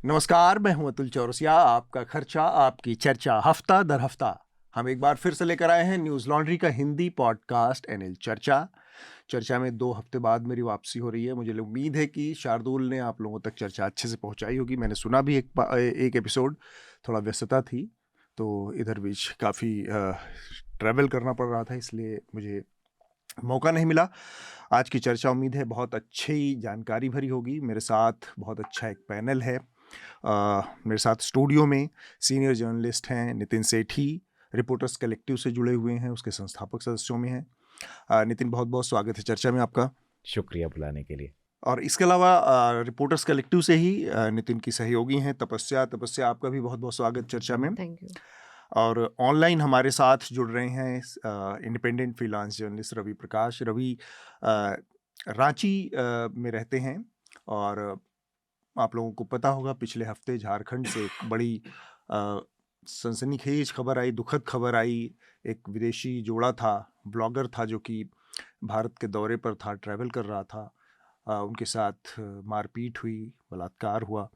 नमस्कार, मैं हूं अतुल चौरसिया। आपका खर्चा आपकी चर्चा, हफ्ता दर हफ्ता हम एक बार फिर से लेकर आए हैं न्यूज लॉन्ड्री का हिंदी पॉडकास्ट एनएल चर्चा। चर्चा में 2 हफ्ते बाद मेरी वापसी हो रही है। मुझे उम्मीद है कि शार्दुल ने आप लोगों तक चर्चा अच्छे से पहुंचाई होगी। मैंने सुना भी एक एपिसोड, थोड़ा व्यस्तता थी तो इधर बीच काफ़ी ट्रैवल करना पड़ रहा था, इसलिए मुझे मौका नहीं मिला। आज की चर्चा उम्मीद है बहुत अच्छी जानकारी भरी होगी। मेरे साथ बहुत अच्छा एक पैनल है। मेरे साथ स्टूडियो में सीनियर जर्नलिस्ट हैं नितिन सेठी, रिपोर्टर्स कलेक्टिव से जुड़े हुए हैं, उसके संस्थापक सदस्यों में हैं। नितिन, बहुत बहुत स्वागत है चर्चा में आपका। शुक्रिया बुलाने के लिए। और इसके अलावा रिपोर्टर्स कलेक्टिव से ही नितिन की सहयोगी हैं तपस्या। तपस्या, आपका भी बहुत बहुत स्वागत चर्चा में। Thank you. और ऑनलाइन हमारे साथ जुड़ रहे हैं independent freelance journalist Ravi Prakash. Ravi Ranchi में रहते हैं और आप लोगों को पता होगा पिछले हफ्ते झारखंड से एक बड़ी सनसनीखेज खबर आई, दुखद खबर आई। एक विदेशी जोड़ा था, ब्लॉगर था, जो कि भारत के दौरे पर था, ट्रैवल कर रहा था। उनके साथ मारपीट हुई, बलात्कार हुआ।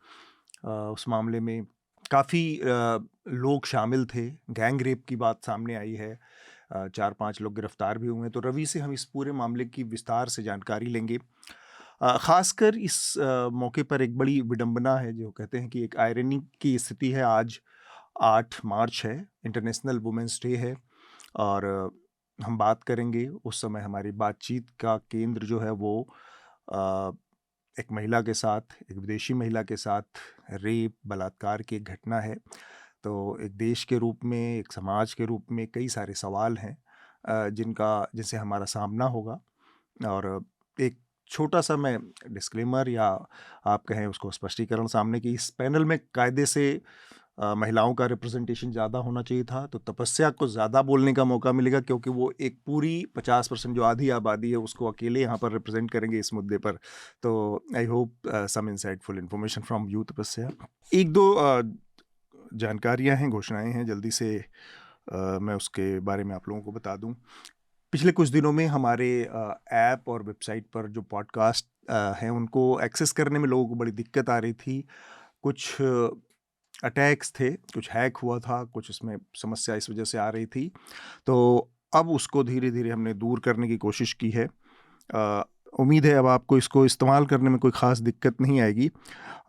उस मामले में काफ़ी लोग शामिल थे। गैंग रेप की बात सामने आई है। 4-5 लोग गिरफ्तार भी हुए हैं। तो रवि से हम इस पूरे मामले की विस्तार से जानकारी लेंगे। खासकर इस मौके पर एक बड़ी विडंबना है, जो कहते हैं कि एक आयरनी की स्थिति है। आज 8 मार्च है, इंटरनेशनल वुमेंस डे है। और हम बात करेंगे, उस समय हमारी बातचीत का केंद्र जो है वो एक महिला के साथ, एक विदेशी महिला के साथ रेप, बलात्कार की एक घटना है। तो एक देश के रूप में, एक समाज के रूप में कई सारे सवाल हैं जिनसे हमारा सामना होगा। और एक छोटा सा मैं डिस्क्लेमर या आप कहें उसको स्पष्टीकरण सामने कि इस पैनल में कायदे से महिलाओं का रिप्रेजेंटेशन ज़्यादा होना चाहिए था, तो तपस्या को ज़्यादा बोलने का मौका मिलेगा, क्योंकि वो एक पूरी 50% जो आधी आबादी है उसको अकेले यहाँ पर रिप्रेजेंट करेंगे इस मुद्दे पर। तो I hope some insightful information from you Tapasya. एक दो जानकारियाँ हैं, घोषणाएं हैं, जल्दी से मैं उसके बारे में आप लोगों को बता दूं। पिछले कुछ दिनों में हमारे ऐप और वेबसाइट पर जो पॉडकास्ट हैं उनको एक्सेस करने में लोगों को बड़ी दिक्कत आ रही थी। कुछ अटैक्स थे, कुछ हैक हुआ था, कुछ उसमें समस्या इस वजह से आ रही थी। तो अब उसको धीरे धीरे हमने दूर करने की कोशिश की है। उम्मीद है अब आपको इसको इस्तेमाल करने में कोई ख़ास दिक्कत नहीं आएगी।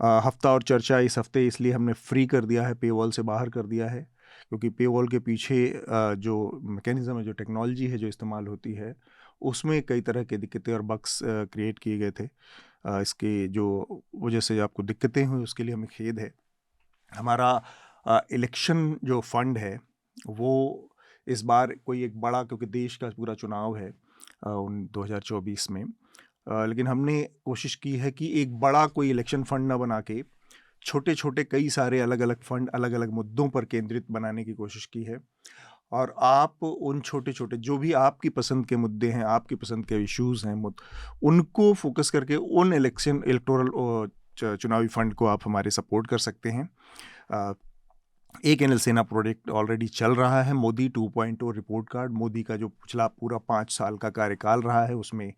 हफ्ता और चर्चा इस हफ्ते इसलिए हमने फ्री कर दिया है, पेवॉल से बाहर कर दिया है, क्योंकि पेवॉल के पीछे जो मैकेनिज़्म है, जो टेक्नोलॉजी है जो इस्तेमाल होती है, उसमें कई तरह की दिक्कतें और बग्स क्रिएट किए गए थे। इसके जो वजह से आपको दिक्कतें हुई उसके लिए हमें खेद है। हमारा इलेक्शन जो फंड है वो इस बार कोई एक बड़ा, क्योंकि देश का पूरा चुनाव है 2024 में, लेकिन हमने कोशिश की है कि एक बड़ा कोई इलेक्शन फंड ना बना के छोटे छोटे कई सारे अलग अलग फंड अलग अलग मुद्दों पर केंद्रित बनाने की कोशिश की है। और आप उन छोटे छोटे जो भी आपकी पसंद के मुद्दे हैं, आपकी पसंद के इश्यूज़ हैं, उनको फोकस करके उन इलेक्टोरल चुनावी फंड को आप हमारे सपोर्ट कर सकते हैं। एक एनएल सेना प्रोजेक्ट ऑलरेडी चल रहा है, मोदी 2.0 रिपोर्ट कार्ड। मोदी का जो पिछला पूरा 5 साल का कार्यकाल रहा है उसमें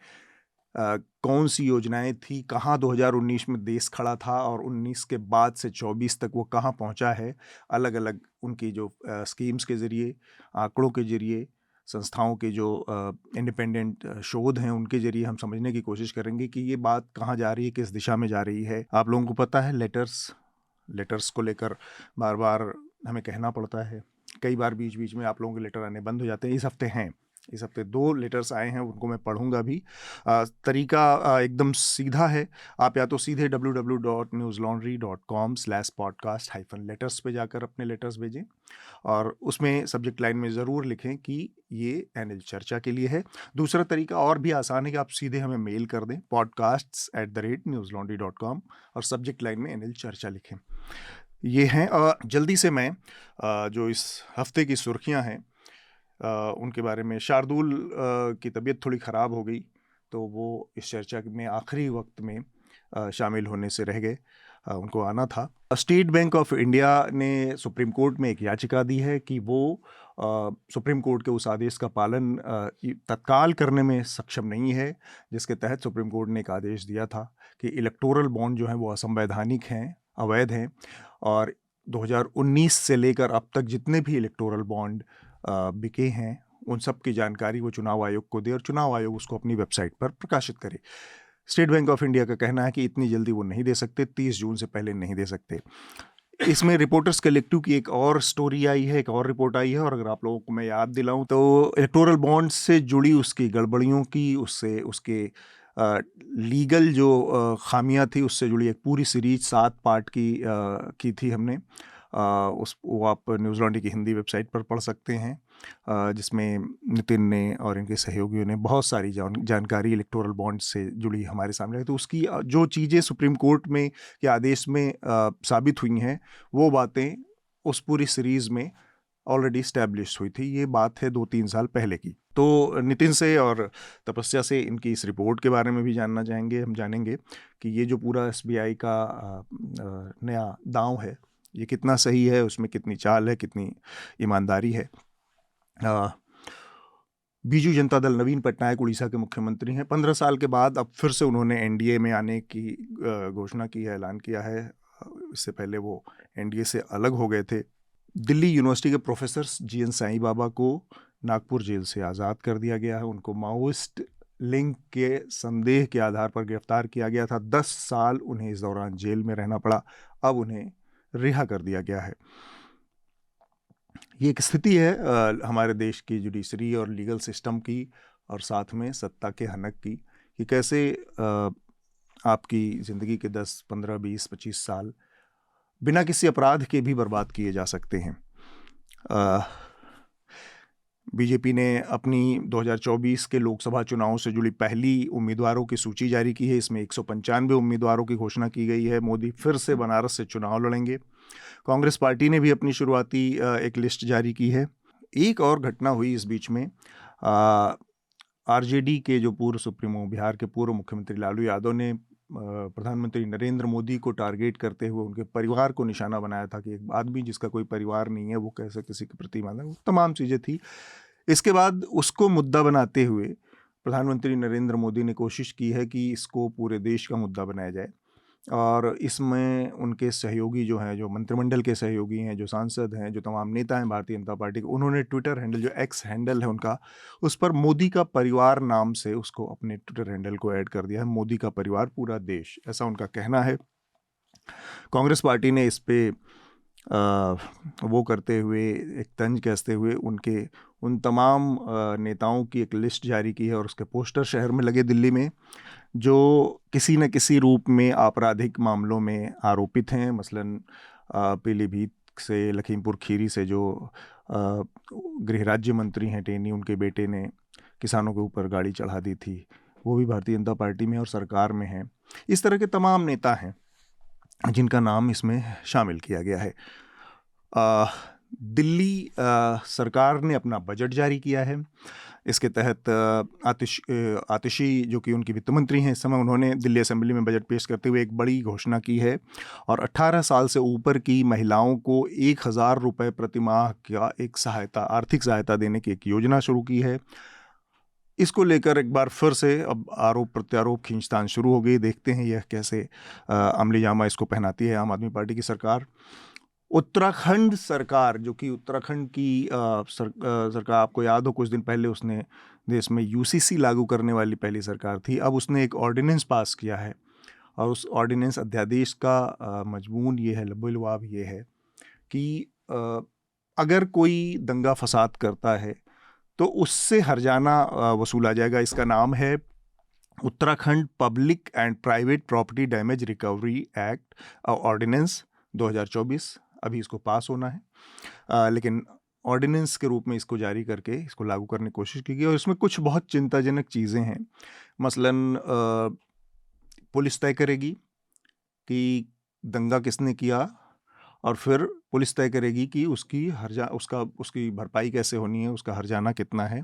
कौन सी योजनाएं थी, कहाँ 2019 में देश खड़ा था और 19 के बाद से 24 तक वो कहाँ पहुंचा है, अलग अलग उनकी जो स्कीम्स के ज़रिए, आंकड़ों के ज़रिए, संस्थाओं के जो इंडिपेंडेंट शोध हैं उनके ज़रिए हम समझने की कोशिश करेंगे कि ये बात कहाँ जा रही है, किस दिशा में जा रही है। आप लोगों को पता है लेटर्स को लेकर बार बार हमें कहना पड़ता है। कई बार बीच बीच में आप लोगों के लेटर आने बंद हो जाते हैं। इस हफ्ते 2 लेटर्स आए हैं, उनको मैं पढ़ूंगा भी। तरीका एकदम सीधा है। आप या तो सीधे www.newslaundry.com/podcast-letters पे जाकर अपने लेटर्स भेजें और उसमें सब्जेक्ट लाइन में ज़रूर लिखें कि ये एनएल चर्चा के लिए है। दूसरा तरीका और भी आसान है कि आप सीधे हमें मेल कर दें podcasts@newslaundry.com और सब्जेक्ट लाइन में एनएल चर्चा लिखें। ये हैं। जल्दी से मैं जो इस हफ्ते की सुर्खियां हैं उनके बारे में। शार्दुल की तबीयत थोड़ी ख़राब हो गई, तो वो इस चर्चा में आखिरी वक्त में शामिल होने से रह गए। उनको आना था। स्टेट बैंक ऑफ इंडिया ने सुप्रीम कोर्ट में एक याचिका दी है कि वो सुप्रीम कोर्ट के उस आदेश का पालन तत्काल करने में सक्षम नहीं है, जिसके तहत सुप्रीम कोर्ट ने एक आदेश दिया था कि इलेक्टोरल बॉन्ड जो हैं वो असंवैधानिक हैं, अवैध हैं। और 2019 से लेकर अब तक जितने भी इलेक्टोरल बॉन्ड बिके हैं उन सब की जानकारी वो चुनाव आयोग को दे और चुनाव आयोग उसको अपनी वेबसाइट पर प्रकाशित करे। स्टेट बैंक ऑफ इंडिया का कहना है कि इतनी जल्दी वो नहीं दे सकते, 30 जून से पहले नहीं दे सकते। इसमें रिपोर्टर्स कलेक्टिव की एक और स्टोरी आई है, एक और रिपोर्ट आई है, और अगर आप लोगों को मैं याद दिलाऊं तो इलेक्टोरल बॉन्ड से जुड़ी उसकी गड़बड़ियों की, उससे उसके लीगल जो खामियां थी उससे जुड़ी एक पूरी सीरीज 7 पार्ट की थी हमने। वो आप न्यूज़ लॉन्ड्री की हिंदी वेबसाइट पर पढ़ सकते हैं, जिसमें नितिन ने और इनके सहयोगियों ने बहुत सारी जानकारी इलेक्टोरल बॉन्ड से जुड़ी हमारे सामने। तो उसकी जो चीज़ें सुप्रीम कोर्ट में के आदेश में साबित हुई हैं वो बातें उस पूरी सीरीज़ में ऑलरेडी स्टैब्लिश हुई थी। ये बात है 2-3 साल पहले की। तो नितिन से और तपस्या से इनकी इस रिपोर्ट के बारे में भी जानना चाहेंगे। हम जानेंगे कि ये जो पूरा SBI का नया दांव है ये कितना सही है, उसमें कितनी चाल है, कितनी ईमानदारी है। बीजू जनता दल नवीन पटनायक उड़ीसा के मुख्यमंत्री हैं। 15 साल के बाद अब फिर से उन्होंने NDA में आने की घोषणा की है, ऐलान किया है। इससे पहले वो NDA से अलग हो गए थे। दिल्ली यूनिवर्सिटी के प्रोफेसर GN साईं बाबा को नागपुर जेल से आज़ाद कर दिया गया है। उनको माओइस्ट लिंक के संदेह के आधार पर गिरफ्तार किया गया था। 10 साल उन्हें इस दौरान जेल में रहना पड़ा, अब उन्हें रिहा कर दिया गया है। ये एक स्थिति है हमारे देश की जुडिशरी और लीगल सिस्टम की, और साथ में सत्ता के हनक की, कि कैसे आपकी ज़िंदगी के 10, 15, 20, 25 साल बिना किसी अपराध के भी बर्बाद किए जा सकते हैं। बीजेपी ने अपनी 2024 के लोकसभा चुनावों से जुड़ी पहली उम्मीदवारों की सूची जारी की है। इसमें 195 उम्मीदवारों की घोषणा की गई है। मोदी फिर से बनारस से चुनाव लड़ेंगे। कांग्रेस पार्टी ने भी अपनी शुरुआती एक लिस्ट जारी की है। एक और घटना हुई इस बीच में। RJD के जो पूर्व सुप्रीमो, बिहार के पूर्व मुख्यमंत्री लालू यादव ने प्रधानमंत्री नरेंद्र मोदी को टारगेट करते हुए उनके परिवार को निशाना बनाया था कि एक आदमी जिसका कोई परिवार नहीं है वो कैसे किसी के प्रति मान, तमाम चीज़ें थी। इसके बाद उसको मुद्दा बनाते हुए प्रधानमंत्री नरेंद्र मोदी ने कोशिश की है कि इसको पूरे देश का मुद्दा बनाया जाए, और इसमें उनके सहयोगी जो हैं, जो मंत्रिमंडल के सहयोगी हैं, जो सांसद हैं, जो तमाम नेता हैं भारतीय जनता पार्टी के, उन्होंने ट्विटर हैंडल, जो X हैंडल है उनका, उस पर मोदी का परिवार नाम से उसको अपने ट्विटर हैंडल को ऐड कर दिया है। मोदी का परिवार पूरा देश, ऐसा उनका कहना है। कांग्रेस पार्टी ने इस पे वो करते हुए, एक तंज कसते हुए उन तमाम नेताओं की एक लिस्ट जारी की है, और उसके पोस्टर शहर में लगे दिल्ली में, जो किसी न किसी रूप में आपराधिक मामलों में आरोपित हैं। मसलन पीलीभीत से, लखीमपुर खीरी से जो गृह राज्य मंत्री हैं टेनी, उनके बेटे ने किसानों के ऊपर गाड़ी चढ़ा दी थी, वो भी भारतीय जनता पार्टी में और सरकार में हैं। इस तरह के तमाम नेता हैं जिनका नाम इसमें शामिल किया गया है। दिल्ली सरकार ने अपना बजट जारी किया है। इसके तहत आतिशी जो कि उनकी वित्त मंत्री हैं इस समय, उन्होंने दिल्ली असेंबली में बजट पेश करते हुए एक बड़ी घोषणा की है, और 18 साल से ऊपर की महिलाओं को 1000 रुपये प्रतिमाह का एक आर्थिक सहायता देने की एक योजना शुरू की है। इसको लेकर एक बार फिर से अब आरोप प्रत्यारोप, खींचतान शुरू हो गई। देखते हैं यह कैसे अमली जामा इसको पहनाती है आम आदमी पार्टी की सरकार। उत्तराखंड सरकार, जो कि उत्तराखंड की सरकार, आपको याद हो कुछ दिन पहले उसने देश में UCC लागू करने वाली पहली सरकार थी। अब उसने एक ऑर्डिनेंस पास किया है, और उस ऑर्डिनेंस अध्यादेश का मजमून ये है, लबो-लुआब ये है कि अगर कोई दंगा फसाद करता है तो उससे हर्जाना वसूला जाएगा। इसका नाम है Uttarakhand public and private property damage recovery act ordinance 2024। अभी इसको पास होना है, लेकिन ऑर्डिनेंस के रूप में इसको जारी करके इसको लागू करने की कोशिश की गई, और इसमें कुछ बहुत चिंताजनक चीज़ें हैं। मसलन पुलिस तय करेगी कि दंगा किसने किया, और फिर पुलिस तय करेगी कि उसकी भरपाई कैसे होनी है, उसका हर्जाना कितना है,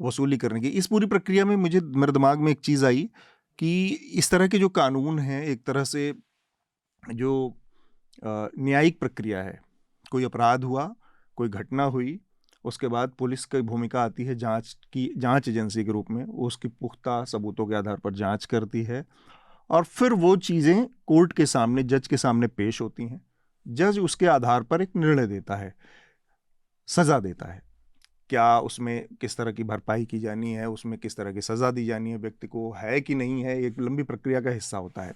वसूली करने की। इस पूरी प्रक्रिया में मेरे दिमाग में एक चीज़ आई कि इस तरह के जो कानून हैं, एक तरह से जो न्यायिक प्रक्रिया है, कोई अपराध हुआ, कोई घटना हुई, उसके बाद पुलिस की भूमिका आती है जांच एजेंसी के रूप में। वो उसकी पुख्ता सबूतों के आधार पर जांच करती है, और फिर वो चीज़ें कोर्ट के सामने, जज के सामने पेश होती हैं। जज उसके आधार पर एक निर्णय देता है, सज़ा देता है। क्या उसमें किस तरह की भरपाई की जानी है, उसमें किस तरह की सज़ा दी जानी है व्यक्ति को, है कि नहीं है, एक लंबी प्रक्रिया का हिस्सा होता है।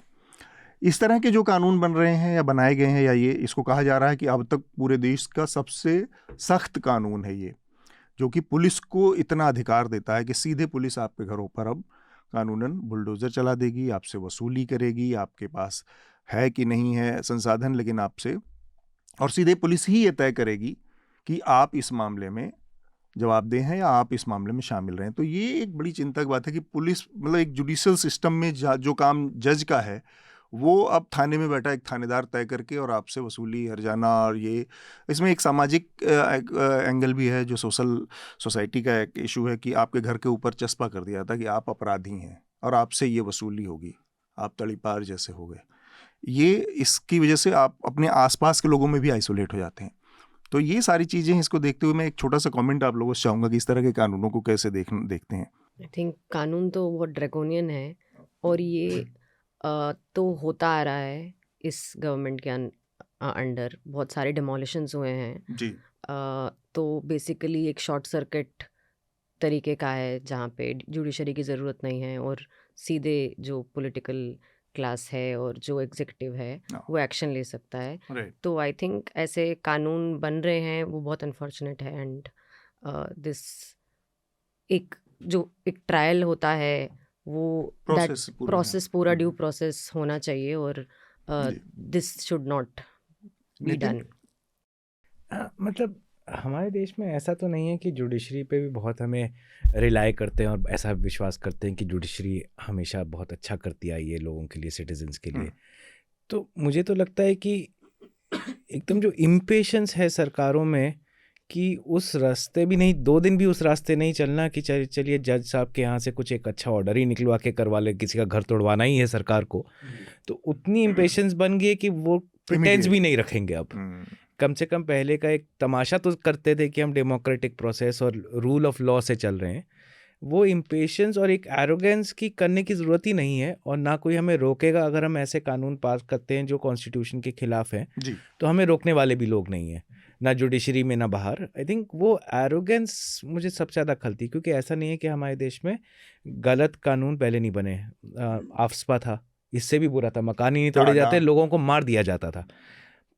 इस तरह के जो कानून बन रहे हैं या बनाए गए हैं, या ये इसको कहा जा रहा है कि अब तक पूरे देश का सबसे सख्त कानून है ये, जो कि पुलिस को इतना अधिकार देता है कि सीधे पुलिस आपके घरों पर अब कानूनन बुलडोज़र चला देगी, आपसे वसूली करेगी, आपके पास है कि नहीं है संसाधन, लेकिन आपसे, और सीधे पुलिस ही ये तय करेगी कि आप इस मामले में जवाबदेह हैं या आप इस मामले में शामिल रहें। तो ये एक बड़ी चिंता की बात है कि पुलिस, मतलब एक जुडिशियल सिस्टम में जो काम जज का है, वो अब थाने में बैठा एक थानेदार तय करके और आपसे वसूली, हर्जाना, और ये इसमें एक सामाजिक एंगल भी है, जो सोसाइटी का एक इशू है कि आपके घर के ऊपर चस्पा कर दिया था कि आप अपराधी हैं और आपसे ये वसूली होगी, आप तड़ीपार जैसे हो गए। ये इसकी वजह से आप अपने आसपास के लोगों में भी आइसोलेट हो जाते हैं। तो ये सारी चीज़ें, इसको देखते हुए मैं एक छोटा सा कमेंट आप लोगों से चाहूँगा कि इस तरह के कानूनों को कैसे देखते हैं। आई थिंक कानून तो बहुत ड्रैकोनियन है, और ये तो होता आ रहा है इस गवर्नमेंट के अंडर। बहुत सारे डिमोलिशंस हुए हैं जी। तो बेसिकली एक शॉर्ट सर्किट तरीके का है, जहाँ पे जुडिशरी की ज़रूरत नहीं है और सीधे जो पॉलिटिकल क्लास है और जो एग्जीक्यूटिव है वो एक्शन ले सकता है। राइट। तो आई थिंक ऐसे कानून बन रहे हैं, वो बहुत अनफॉर्चुनेट है। एंड दिस एक ट्रायल होता है, वो प्रोसेस पूरा ड्यू प्रोसेस होना चाहिए, और this should not be done. मतलब हमारे देश में ऐसा तो नहीं है कि जुडिशरी पे भी बहुत हमें रिलाई करते हैं और ऐसा विश्वास करते हैं कि जुडिशरी हमेशा बहुत अच्छा करती आई है लोगों के लिए, सिटीजन्स के लिए। तो मुझे तो लगता है कि एकदम जो इम्पेशंस है सरकारों में कि उस रास्ते भी नहीं, 2 दिन भी उस रास्ते नहीं चलना कि चलिए जज साहब के यहाँ से कुछ एक अच्छा ऑर्डर ही निकलवा के करवा ले, किसी का घर तोड़वाना ही है सरकार को, तो उतनी इम्पेशंस बन गई कि वो प्रिटेंस भी नहीं रखेंगे अब। कम से कम पहले का एक तमाशा तो करते थे कि हम डेमोक्रेटिक प्रोसेस और रूल ऑफ लॉ से चल रहे हैं। वो इम्पेशंस और एक एरोगेंस की करने की ज़रूरत ही नहीं है, और ना कोई हमें रोकेगा अगर हम ऐसे कानून पास करते हैं जो कॉन्स्टिट्यूशन के खिलाफ हैं। तो हमें रोकने वाले भी लोग नहीं हैं, ना जुडिशरी में ना बाहर। आई थिंक वो एरोगेंस मुझे सबसे ज़्यादा खलती, क्योंकि ऐसा नहीं है कि हमारे देश में गलत कानून पहले नहीं बने। आफ्स्पा था, इससे भी बुरा था, मकान ही नहीं तोड़े जाते, लोगों को मार दिया जाता था।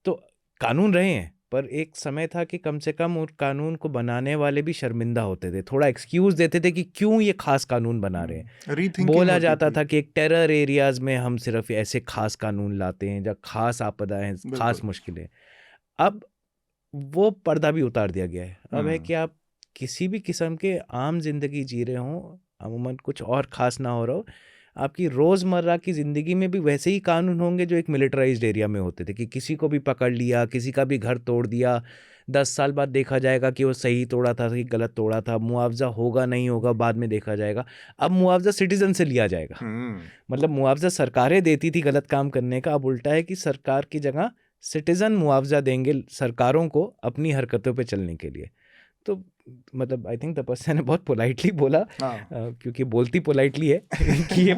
तो कानून रहे हैं, पर एक समय था कि कम से कम उस कानून को बनाने वाले भी शर्मिंदा होते थे, थोड़ा एक्सक्यूज़ देते थे कि क्यों ये खास कानून बना रहे हैं। बोला जाता था कि एक टेरर एरियाज़ में हम सिर्फ ऐसे खास कानून लाते हैं जब खास आपदाएं, खास मुश्किलें। अब वो पर्दा भी उतार दिया गया है। अब है कि आप किसी भी किस्म के आम जिंदगी जी रहे हों, अमूमन कुछ और ख़ास ना हो रहा हो, आपकी रोज़मर्रा की ज़िंदगी में भी वैसे ही कानून होंगे जो एक मिलिटराइज्ड एरिया में होते थे, कि किसी को भी पकड़ लिया, किसी का भी घर तोड़ दिया, 10 साल बाद देखा जाएगा कि वो सही तोड़ा था कि गलत तोड़ा था, मुआवजा होगा नहीं होगा बाद में देखा जाएगा। अब मुआवजा सिटीजन से लिया जाएगा। मतलब मुआवजा सरकारें देती थी गलत काम करने का, अब उल्टा है कि सरकार की जगह सिटीजन मुआवजा देंगे सरकारों को अपनी हरकतों पे चलने के लिए। तो मतलब आई थिंक तपस्या ने बहुत पोलाइटली बोला, क्योंकि बोलती पोलाइटली है कि ये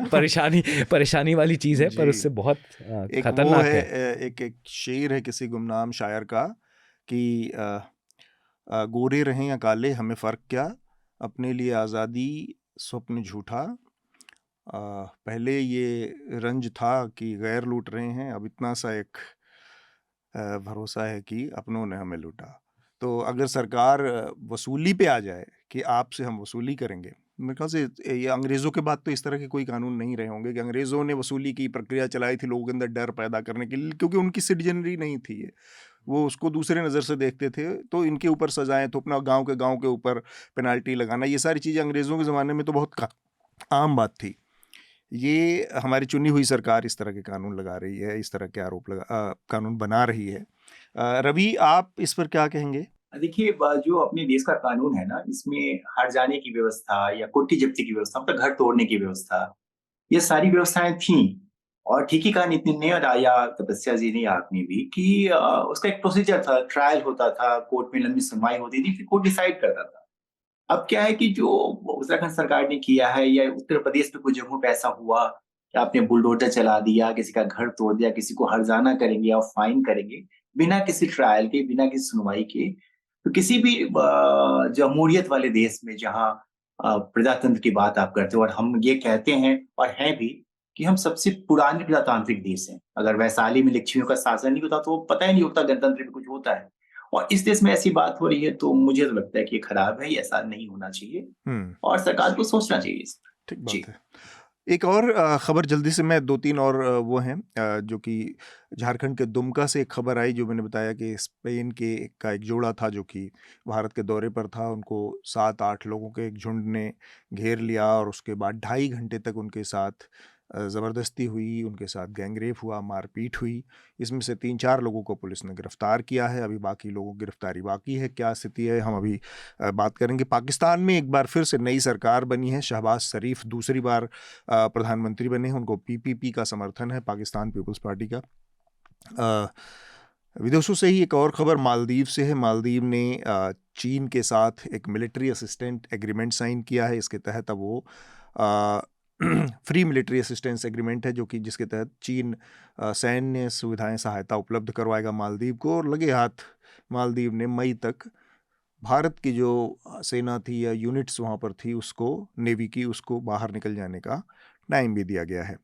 परेशानी वाली चीज़ है, पर उससे बहुत खतरनाक है। एक शेर है किसी गुमनाम शायर का कि गोरे रहें या काले हमें फ़र्क क्या, अपने लिए आज़ादी स्वप्न झूठा, पहले ये रंज था कि गैर लूट रहे हैं, अब इतना सा एक भरोसा है कि अपनों ने हमें लूटा। तो अगर सरकार वसूली पे आ जाए कि आपसे हम वसूली करेंगे, मेरे ख्याल से ये अंग्रेज़ों के बाद तो इस तरह के कोई कानून नहीं रहे होंगे कि अंग्रेज़ों ने वसूली की प्रक्रिया चलाई थी लोगों के अंदर डर पैदा करने के लिए, क्योंकि उनकी सिटीजनरी नहीं थी ये, वो उसको दूसरे नज़र से देखते थे। तो इनके ऊपर सजाएं, तो अपना गाँव के ऊपर पेनाल्टी लगाना, ये सारी चीज़ें अंग्रेज़ों के ज़माने में तो बहुत आम बात थी। ये हमारी चुनी हुई सरकार इस तरह के कानून लगा रही है, इस तरह के कानून बना रही है। रवि, आप इस पर क्या कहेंगे? देखिए, जो अपने देश का कानून है ना, इसमें हट जाने की व्यवस्था या कोठी जब्ती की व्यवस्था, मतलब घर तोड़ने की व्यवस्था, ये सारी व्यवस्थाएं थी। और ठीक ही कहा नितिन ने और या तपस्या जी ने, आपने भी, कि उसका एक प्रोसीजर था, ट्रायल होता था, कोर्ट में लंबी सुनवाई होती थी, फिर कोर्ट डिसाइड करता था। अब क्या है कि जो उत्तराखंड सरकार ने किया है या उत्तर प्रदेश में कुछ जगहों पे ऐसा हुआ आपने बुलडोजर चला दिया, किसी का घर तोड़ दिया, किसी को हर्जाना करेंगे या फाइन करेंगे बिना किसी ट्रायल के, बिना किसी सुनवाई के। तो किसी भी जमहूरियत वाले देश में जहाँ प्रजातंत्र की बात आप करते हो, और हम ये कहते हैं और हैं भी कि हम सबसे पुराने प्रजातांत्रिक देश हैं। अगर वैशाली में लिच्छवियों का शासन नहीं होता तो पता ही नहीं होता गणतंत्र में कुछ होता है। और इस देश में ऐसी बात हो रही है तो मुझे तो लगता है कि ये खराब है, ये ऐसा नहीं होना चाहिए और सरकार को सोचना चाहिए इस पर। ठीक बात है। एक और खबर जल्दी से, मैं 2-3 और वो हैं जो कि झारखंड के दुमका से एक खबर आई, जो मैंने बताया कि स्पेन के का एक जोड़ा था जो कि भारत के दौरे पर था। उनको 7-8 लोगों के एक झुंड ने घेर लिया और उसके बाद 2.5 घंटे तक उनके साथ ज़बरदस्ती हुई, उनके साथ गैंगरेप हुआ, मारपीट हुई। इसमें से 3-4 लोगों को पुलिस ने गिरफ्तार किया है। अभी बाकी लोगों की गिरफ्तारी बाकी है। क्या स्थिति है हम अभी बात करेंगे। पाकिस्तान में एक बार फिर से नई सरकार बनी है। शहबाज शरीफ दूसरी बार प्रधानमंत्री बने हैं। उनको पीपीपी का समर्थन है, पाकिस्तान पीपल्स पार्टी का। विदेशों से ही एक और खबर मालदीव से है। मालदीव ने चीन के साथ एक मिलिट्री असिस्टेंट एग्रीमेंट साइन किया है। इसके तहत अब वो फ्री मिलिट्री असिस्टेंस एग्रीमेंट है, जो कि जिसके तहत चीन सैन्य सुविधाएं, सहायता उपलब्ध करवाएगा मालदीव को। और लगे हाथ मालदीव ने मई तक भारत की जो सेना थी या यूनिट्स वहाँ पर थी, उसको, नेवी की, उसको बाहर निकल जाने का टाइम भी दिया गया है।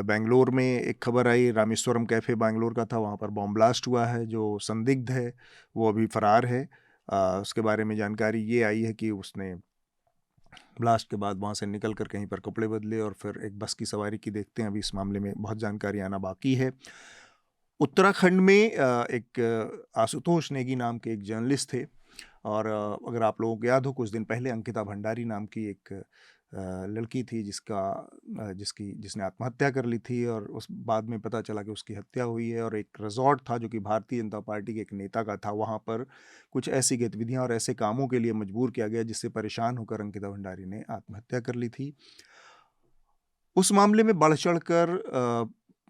बेंगलोर में एक खबर आई, रामेश्वरम कैफ़े बेंगलोर का था, वहाँ पर बॉम्ब ब्लास्ट हुआ है। जो संदिग्ध है वो अभी फरार है। उसके बारे में जानकारी ये आई है कि उसने ब्लास्ट के बाद वहाँ से निकल कर कहीं पर कपड़े बदले और फिर एक बस की सवारी की। देखते हैं, अभी इस मामले में बहुत जानकारी आना बाकी है। उत्तराखंड में एक आशुतोष नेगी नाम के एक जर्नलिस्ट थे, और अगर आप लोगों को याद हो, कुछ दिन पहले अंकिता भंडारी नाम की एक लड़की थी जिसने आत्महत्या कर ली थी, और उस बाद में पता चला कि उसकी हत्या हुई है। और एक रिजॉर्ट था जो कि भारतीय जनता पार्टी के एक नेता का था, वहाँ पर कुछ ऐसी गतिविधियाँ और ऐसे कामों के लिए मजबूर किया गया जिससे परेशान होकर अंकिता भंडारी ने आत्महत्या कर ली थी। उस मामले में बढ़ चढ़ कर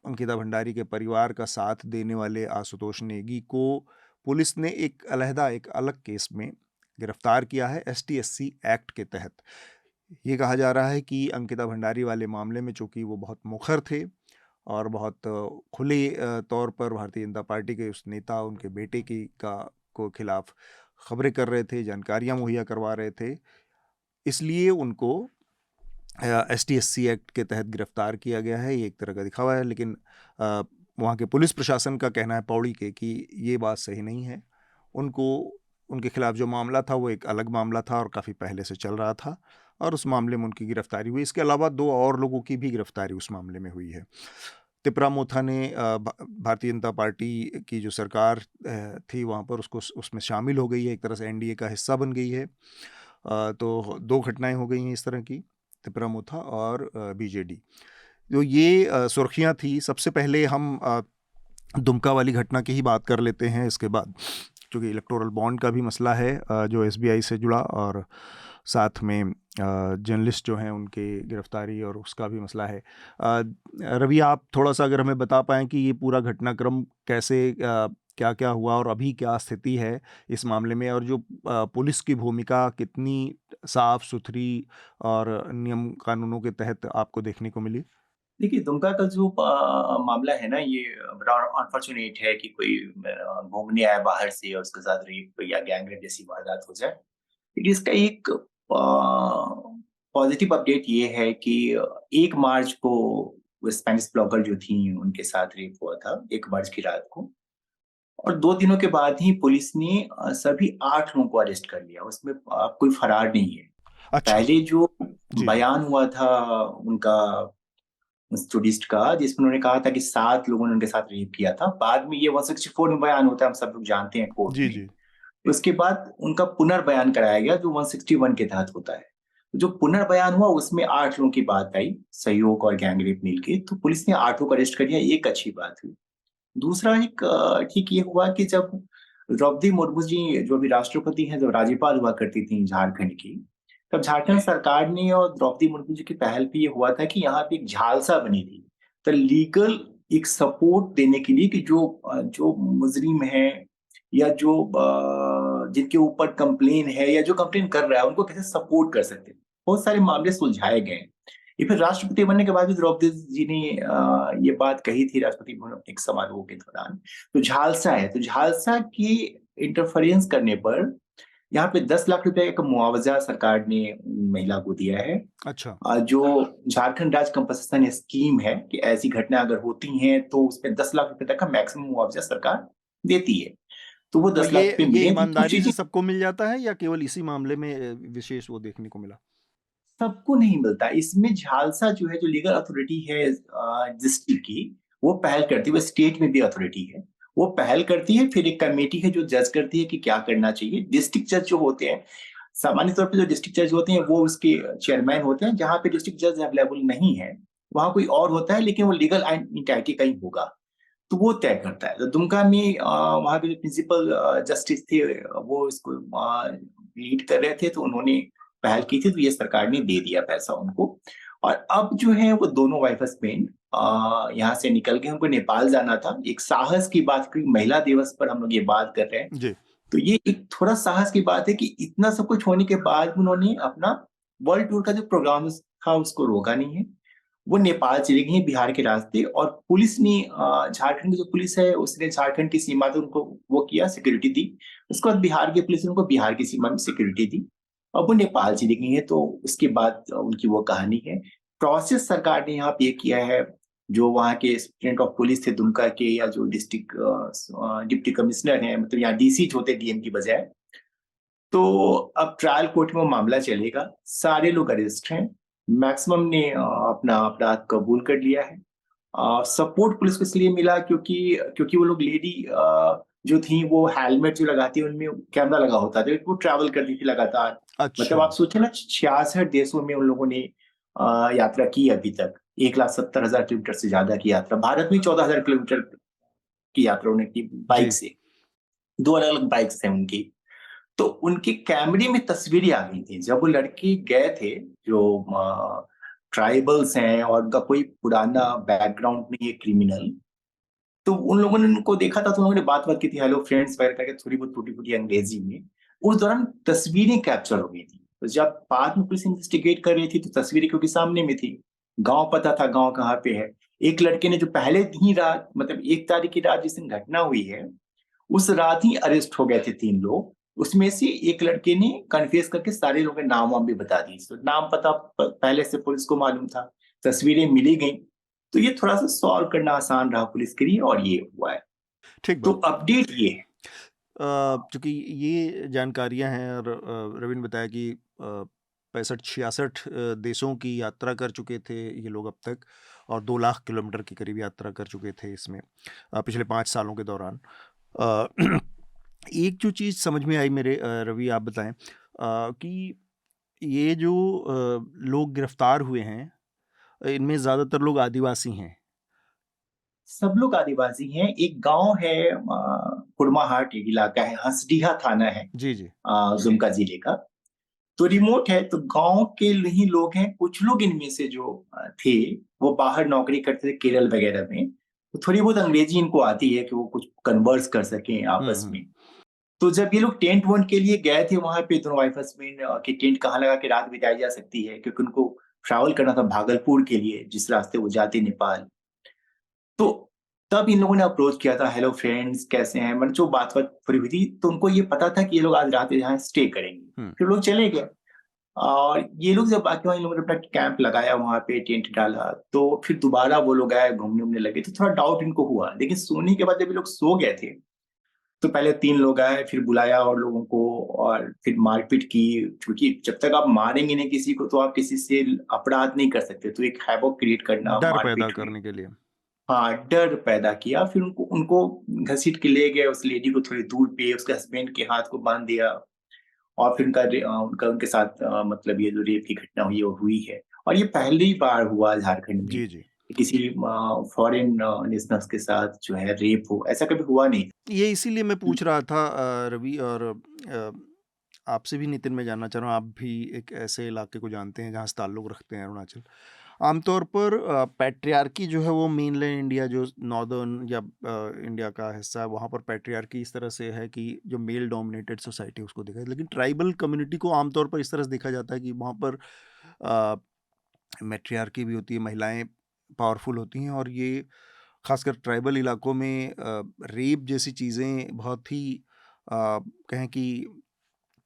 अंकिता भंडारी के परिवार का साथ देने वाले आशुतोष नेगी को पुलिस ने एक अलग केस में गिरफ्तार किया है, ST-SC एक्ट के तहत। ये कहा जा रहा है कि अंकिता भंडारी वाले मामले में, चूँकि वो बहुत मुखर थे और बहुत खुले तौर पर भारतीय जनता पार्टी के उस नेता, उनके बेटे को खिलाफ खबरें कर रहे थे, जानकारियाँ मुहैया करवा रहे थे, इसलिए उनको ST-SC एक्ट के तहत गिरफ्तार किया गया है। ये एक तरह का दिखावा है, लेकिन वहाँ के पुलिस प्रशासन का कहना है, पौड़ी के, कि ये बात सही नहीं है। उनके खिलाफ जो मामला था वो एक अलग मामला था और काफ़ी पहले से चल रहा था, और उस मामले में उनकी गिरफ्तारी हुई। इसके अलावा 2 और लोगों की भी गिरफ्तारी उस मामले में हुई है। तिपरा मोथा ने भारतीय जनता पार्टी की जो सरकार थी वहाँ पर उसमें शामिल हो गई है, एक तरह से NDA का हिस्सा बन गई है। तो 2 घटनाएं हो गई हैं इस तरह की, तिपरा मोथा और BJD। तो ये सुर्खियाँ थी। सबसे पहले हम दुमका वाली घटना की ही बात कर लेते हैं। इसके बाद चूँकि इलेक्टोरल बॉन्ड का भी मसला है जो SBI से जुड़ा, और साथ में जर्नलिस्ट जो हैं उनके गिरफ्तारी और उसका भी मसला है। रवि, आप थोड़ा सा अगर हमें बता पाएँ कि ये पूरा घटनाक्रम कैसे, क्या क्या हुआ और अभी क्या स्थिति है इस मामले में, और जो पुलिस की भूमिका कितनी साफ सुथरी और नियम कानूनों के तहत आपको देखने को मिली? देखिए, दुमका का जो मामला है ना, ये बड़ा अनफॉर्चुनेट है कि कोई घूमने आया बाहर से और उसके साथ रेप या गैंगरेप जैसी वारदात हो जाए। लेकिन इसका एक पॉजिटिव अपडेट ये है कि 1 मार्च को वो स्पेनिश ब्लॉगर जो थी उनके साथ रेप हुआ था, 1 मार्च की रात को, और 2 दिनों के बाद ही पुलिस ने सभी 8 लोगों को अरेस्ट कर लिया। उसमें कोई फरार नहीं है। अच्छा। पहले जो जी। बयान हुआ था उनका स्टूडिस्ट का, जिसमें उन्होंने कहा था कि 7 लोगों ने उनके साथ रेप किया था, बाद में ये 164 में बयान होता है, हम सब लोग जानते हैं कोर्ट में। जी। उसके बाद उनका पुनर्बयान कराया गया जो 161 के तहत होता है। जो पुनर्बयान हुआ उसमें 8 लोगों की बात आई, सहयोग और गैंगरेप मिलके, तो पुलिस ने 8 को अरेस्ट कर लिया, एक अच्छी बात हुई। दूसरा एक ठीक ये हुआ कि जब द्रौपदी मुर्मू जी जो अभी राष्ट्रपति हैं, जब राज्यपाल हुआ करती थी झारखंड की, तब झारखंड सरकार ने और द्रौपदी मुर्मू जी की पहल पे ये हुआ था कि यहाँ पे एक झालसा बनी थी, तो लीगल एक सपोर्ट देने के लिए कि जो मुजरिम है या जो जिनके ऊपर कंप्लेन है या जो कंप्लेन कर रहा है उनको कैसे सपोर्ट कर सकते हैं। बहुत सारे मामले सुलझाए गए। ये फिर राष्ट्रपति बनने के बाद भी द्रौपदी जी ने ये बात कही थी राष्ट्रपति भवन में एक समारोह के दौरान। तो झालसा है, तो झालसा की इंटरफेरेंस करने पर यहाँ पे 10 लाख रुपए का मुआवजा सरकार ने महिला को दिया है। अच्छा। जो झारखंड राज्य कंपनसेशन स्कीम है कि ऐसी घटना अगर होती हैं तो उसमें 10 लाख रुपए तक का मैक्सिमम मुआवजा सरकार देती है। तो वो तो 10 लाख रुपए ये मिले हैं। कुछ ईमानदारी से चीजें सबको मिल जाता है या केवल इसी मामले में विशेष वो देखने को मिला? सबको नहीं मिलता। इसमें झालसा जो है, जो लीगल अथॉरिटी है डिस्ट्रिक्ट की, वो पहल करती है। वो स्टेट में भी अथॉरिटी है, वो पहल करती है। फिर एक कमेटी है जो जज करती है कि क्या करना चाहिए। डिस्ट्रिक्ट जज जो होते हैं, सामान्य तौर पे जो डिस्ट्रिक्ट जज होते हैं वो उसके चेयरमैन होते हैं। जहाँ पे डिस्ट्रिक्ट जज अवेलेबल नहीं है वहां कोई और होता है, लेकिन वो लीगल एंटिटी का ही होगा, तो वो तय करता है। तो दुमका में वहां के जो प्रिंसिपल जस्टिस थे वो इसको लीड कर रहे थे, तो उन्होंने पहल की थी, तो ये सरकार ने दे दिया पैसा उनको। और अब जो है वो दोनों वाइफ हस्बैंड यहाँ से निकल गए। उनको नेपाल जाना था। एक साहस की बात, क्योंकि महिला दिवस पर हम लोग ये बात कर रहे हैं, जी। तो ये एक थोड़ा साहस की बात है कि इतना सब कुछ होने के बाद उन्होंने अपना वर्ल्ड टूर का जो प्रोग्राम था उसको रोका नहीं है। वो नेपाल चली गई हैं बिहार के रास्ते, और पुलिस ने झारखंड की जो पुलिस है उसने झारखंड की सीमा पे उनको वो किया, सिक्योरिटी दी। उसके बाद बिहार की पुलिस ने उनको बिहार की सीमा में सिक्योरिटी दी। अब वो नेपाल चली गई है, तो उसके बाद उनकी वो कहानी है। प्रोसेस सरकार ने यहाँ पे ये किया है, जो वहाँ के सुप्रिंटेंडेंट ऑफ पुलिस थे दुमका के, या जो डिस्ट्रिक्ट डिप्टी कमिश्नर हैं, मतलब यहाँ डीसी होते डीएम की बजाय, तो अब ट्रायल कोर्ट में वो मामला चलेगा। सारे लोग अरेस्ट हैं। मैक्सिमम ने अपना अपराध कबूल कर लिया है। सपोर्ट पुलिस को इसलिए मिला क्योंकि क्योंकि वो लोग लेडी जो थी वो हेलमेट जो लगाती है उनमें कैमरा लगा होता था, वो ट्रैवल करती थी लगातार। अच्छा। मतलब आप सोचे ना, 66 देशों में उन लोगों ने यात्रा की अभी तक। 1,70,000 किलोमीटर से ज्यादा की यात्रा। भारत में 14,000 किलोमीटर की यात्रा उन्होंने की बाइक जी। से। 2 अलग-अलग बाइक्स हैं उनकी। तो उनके कैमरे में तस्वीरें आ गई थी। जब वो लड़के गए थे, जो ट्राइबल्स हैं और उनका कोई पुराना बैकग्राउंड नहीं है क्रिमिनल, तो उन लोगों ने उनको देखा था, तो उन्होंने बात-वात की थी, हेलो फ्रेंड्स वगैरह करके, थोड़ी बहुत टूटी-फूटी अंग्रेजी में। उस दौरान तस्वीरें कैप्चर हो गई थी। तो जब बाद में पुलिस इन्वेस्टिगेट कर रही थी, तो तस्वीरें क्योंकि सामने में थी, गाँव पता था गाँव कहाँ पे है। एक लड़के ने जो पहले ही रात, मतलब 1 तारीख की रात जिस दिन घटना हुई है, उस रात ही अरेस्ट हो गए थे 3 लोग। उसमें से एक लड़के ने कन्फेस करके सारे लोगों के नाम-वाम भी बता दिए। तो नाम पता पहले से पुलिस को मालूम था, तस्वीरें मिली गई। तो ये थोड़ा-सा सॉल्व करना आसान रहा पुलिस के लिए, और ये हुआ है। ठीक तो बात। अपडेट ये है। चूँकि ये जानकारियाँ हैं और रवि ने बताया कि 65-66 देशों की यात्रा कर चुके थे ये लोग अब तक, और 2 लाख किलोमीटर के करीब यात्रा कर चुके थे इसमें पिछले 5 सालों के दौरान। एक जो चीज़ समझ में आई मेरे, रवि आप बताएं कि ये जो लोग गिरफ्तार हुए हैं इनमें ज़्यादातर लोग आदिवासी हैं। सब लोग आदिवासी हैं। एक गाँव है कुड़माहाट इलाका है, हंसडीहा थाना है जी, जी। दुमका जिले का। तो रिमोट है, तो गाँव के ही लोग हैं। कुछ लोग इनमें से जो थे, वो बाहर नौकरी करते थे केरल वगैरह में। तो थोड़ी बहुत अंग्रेजी इनको आती है कि वो कुछ कन्वर्स कर सकें आपस में। तो जब ये लोग टेंट वंट के लिए गए थे वहाँ पे, दोनों वाइफ हस्बैंड, कि टेंट कहाँ लगा के रात बिताई जा सकती है, क्योंकि उनको ट्रैवल करना था भागलपुर के लिए, जिस रास्ते वो जाते नेपाल। तो तब इन लोगों ने अप्रोच किया था, हेलो फ्रेंड्स कैसे हैं, मतलब जो बात-वात थोड़ी हुई थी, तो उनको ये पता था कि ये लोग आज रात यहाँ स्टे करेंगे। फिर लोग चले गए, और ये लोग जब आके वहाँ इन लोगों ने अपना कैंप लगाया, वहाँ पे टेंट डाला, तो फिर दोबारा वो लोग आए, घूमने-वूमने लगे, तो थोड़ा डाउट इनको हुआ। लेकिन सोने के बाद जब ये लोग सो गए थे, तो पहले 3 लोग आए, फिर बुलाया और लोगों को, और फिर मारपीट की। क्योंकि जब तक आप मारेंगे नहीं किसी को, तो आप किसी से अपराध नहीं कर सकते। तो एक हैवॉक क्रिएट करना, डर पैदा मारपीट हुई। करने के लिए। हाँ, डर पैदा किया। फिर उनको उनको घसीट के ले गए उस लेडी को थोड़ी दूर पे, उसके हस्बैंड के हाथ को बाँध दिया, और फिर उनका उनके साथ मतलब ये जो रेप की घटना हुई है, वो हुई है। और ये पहली बार हुआ झारखंड में जी, जी। कि किसी फॉरेन नेशनल्स के साथ जो है रेप हो, ऐसा कभी हुआ नहीं। ये इसीलिए मैं पूछ रहा था रवि, और आपसे भी नितिन मैं जानना चाह रहा हूँ, आप भी एक ऐसे इलाके को जानते हैं जहाँ से ताल्लुक़ रखते हैं, अरुणाचल। आमतौर पर पैट्रियार्की जो है वो मेनलैंड इंडिया, जो नॉर्दर्न या इंडिया का हिस्सा है, वहाँ पर पैट्रियार्की इस तरह से है कि जो मेल डोमिनेटेड सोसाइटी उसको देखा है। लेकिन ट्राइबल कम्युनिटी को आमतौर पर इस तरह से देखा जाता है कि वहाँ पर मैट्रियार्की भी होती है, महिलाएं पावरफुल होती हैं, और ये खासकर ट्राइबल इलाकों में रेप जैसी चीज़ें बहुत ही कहें कि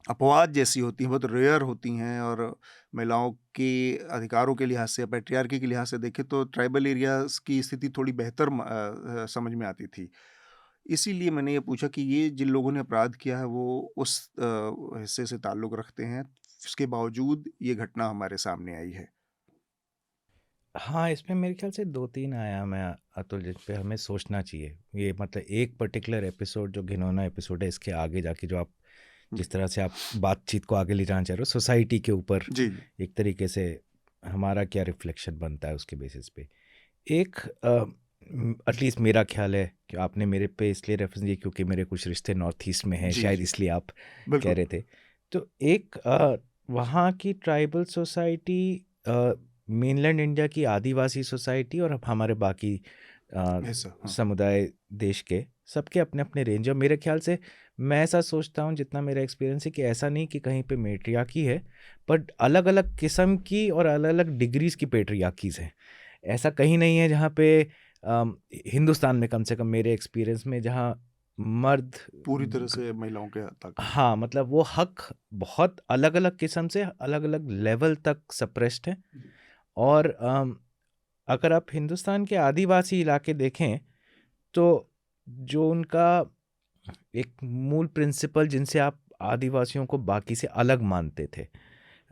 अपवाद जैसी होती हैं, बहुत रेयर होती हैं, और महिलाओं के अधिकारों के लिहाज से, पैट्रियार्की के लिहाज से देखें तो ट्राइबल एरियाज़ की स्थिति थोड़ी बेहतर समझ में आती थी। इसीलिए मैंने ये पूछा कि ये जिन लोगों ने अपराध किया है वो उस हिस्से से ताल्लुक़ रखते हैं, उसके बावजूद ये घटना हमारे सामने आई है। हाँ, इसमें मेरे ख्याल से 2-3 आयाम है अतुल, जिस पे हमें सोचना चाहिए। ये मतलब एक पर्टिकुलर एपिसोड जो घिनौना एपिसोड है, इसके आगे जाके जो आप जिस तरह से आप बातचीत को आगे ले जाना चाह रहे हो, सोसाइटी के ऊपर जी। एक तरीके से हमारा क्या रिफ्लेक्शन बनता है उसके बेसिस पे। एक एटलीस्ट मेरा ख्याल है कि आपने मेरे पे इसलिए रेफरेंस दिया क्योंकि मेरे कुछ रिश्ते नॉर्थ ईस्ट में हैं, जी, शायद जी। इसलिए आप कह बिल्कुल। रहे थे। तो एक वहाँ की ट्राइबल सोसाइटी, मेनलैंड इंडिया की आदिवासी सोसाइटी और हमारे बाकी ऐसा, हाँ। समुदाय देश के सबके अपने अपने रेंज। और मेरे ख्याल से मैं ऐसा सोचता हूँ, जितना मेरा एक्सपीरियंस है, कि ऐसा नहीं कि कहीं पे मैट्रियार्की है, बट अलग अलग किस्म की और अलग अलग डिग्रीज की पैट्रियार्कीज हैं। ऐसा कहीं नहीं है जहाँ पे हिंदुस्तान में, कम से कम मेरे एक्सपीरियंस में, जहाँ मर्द पूरी तरह से महिलाओं के तक। हाँ, मतलब वो हक बहुत अलग अलग किस्म से अलग अलग लेवल तक सप्रेस्ड है। और अगर आप हिंदुस्तान के आदिवासी इलाके देखें तो जो उनका एक मूल प्रिंसिपल जिनसे आप आदिवासियों को बाकी से अलग मानते थे,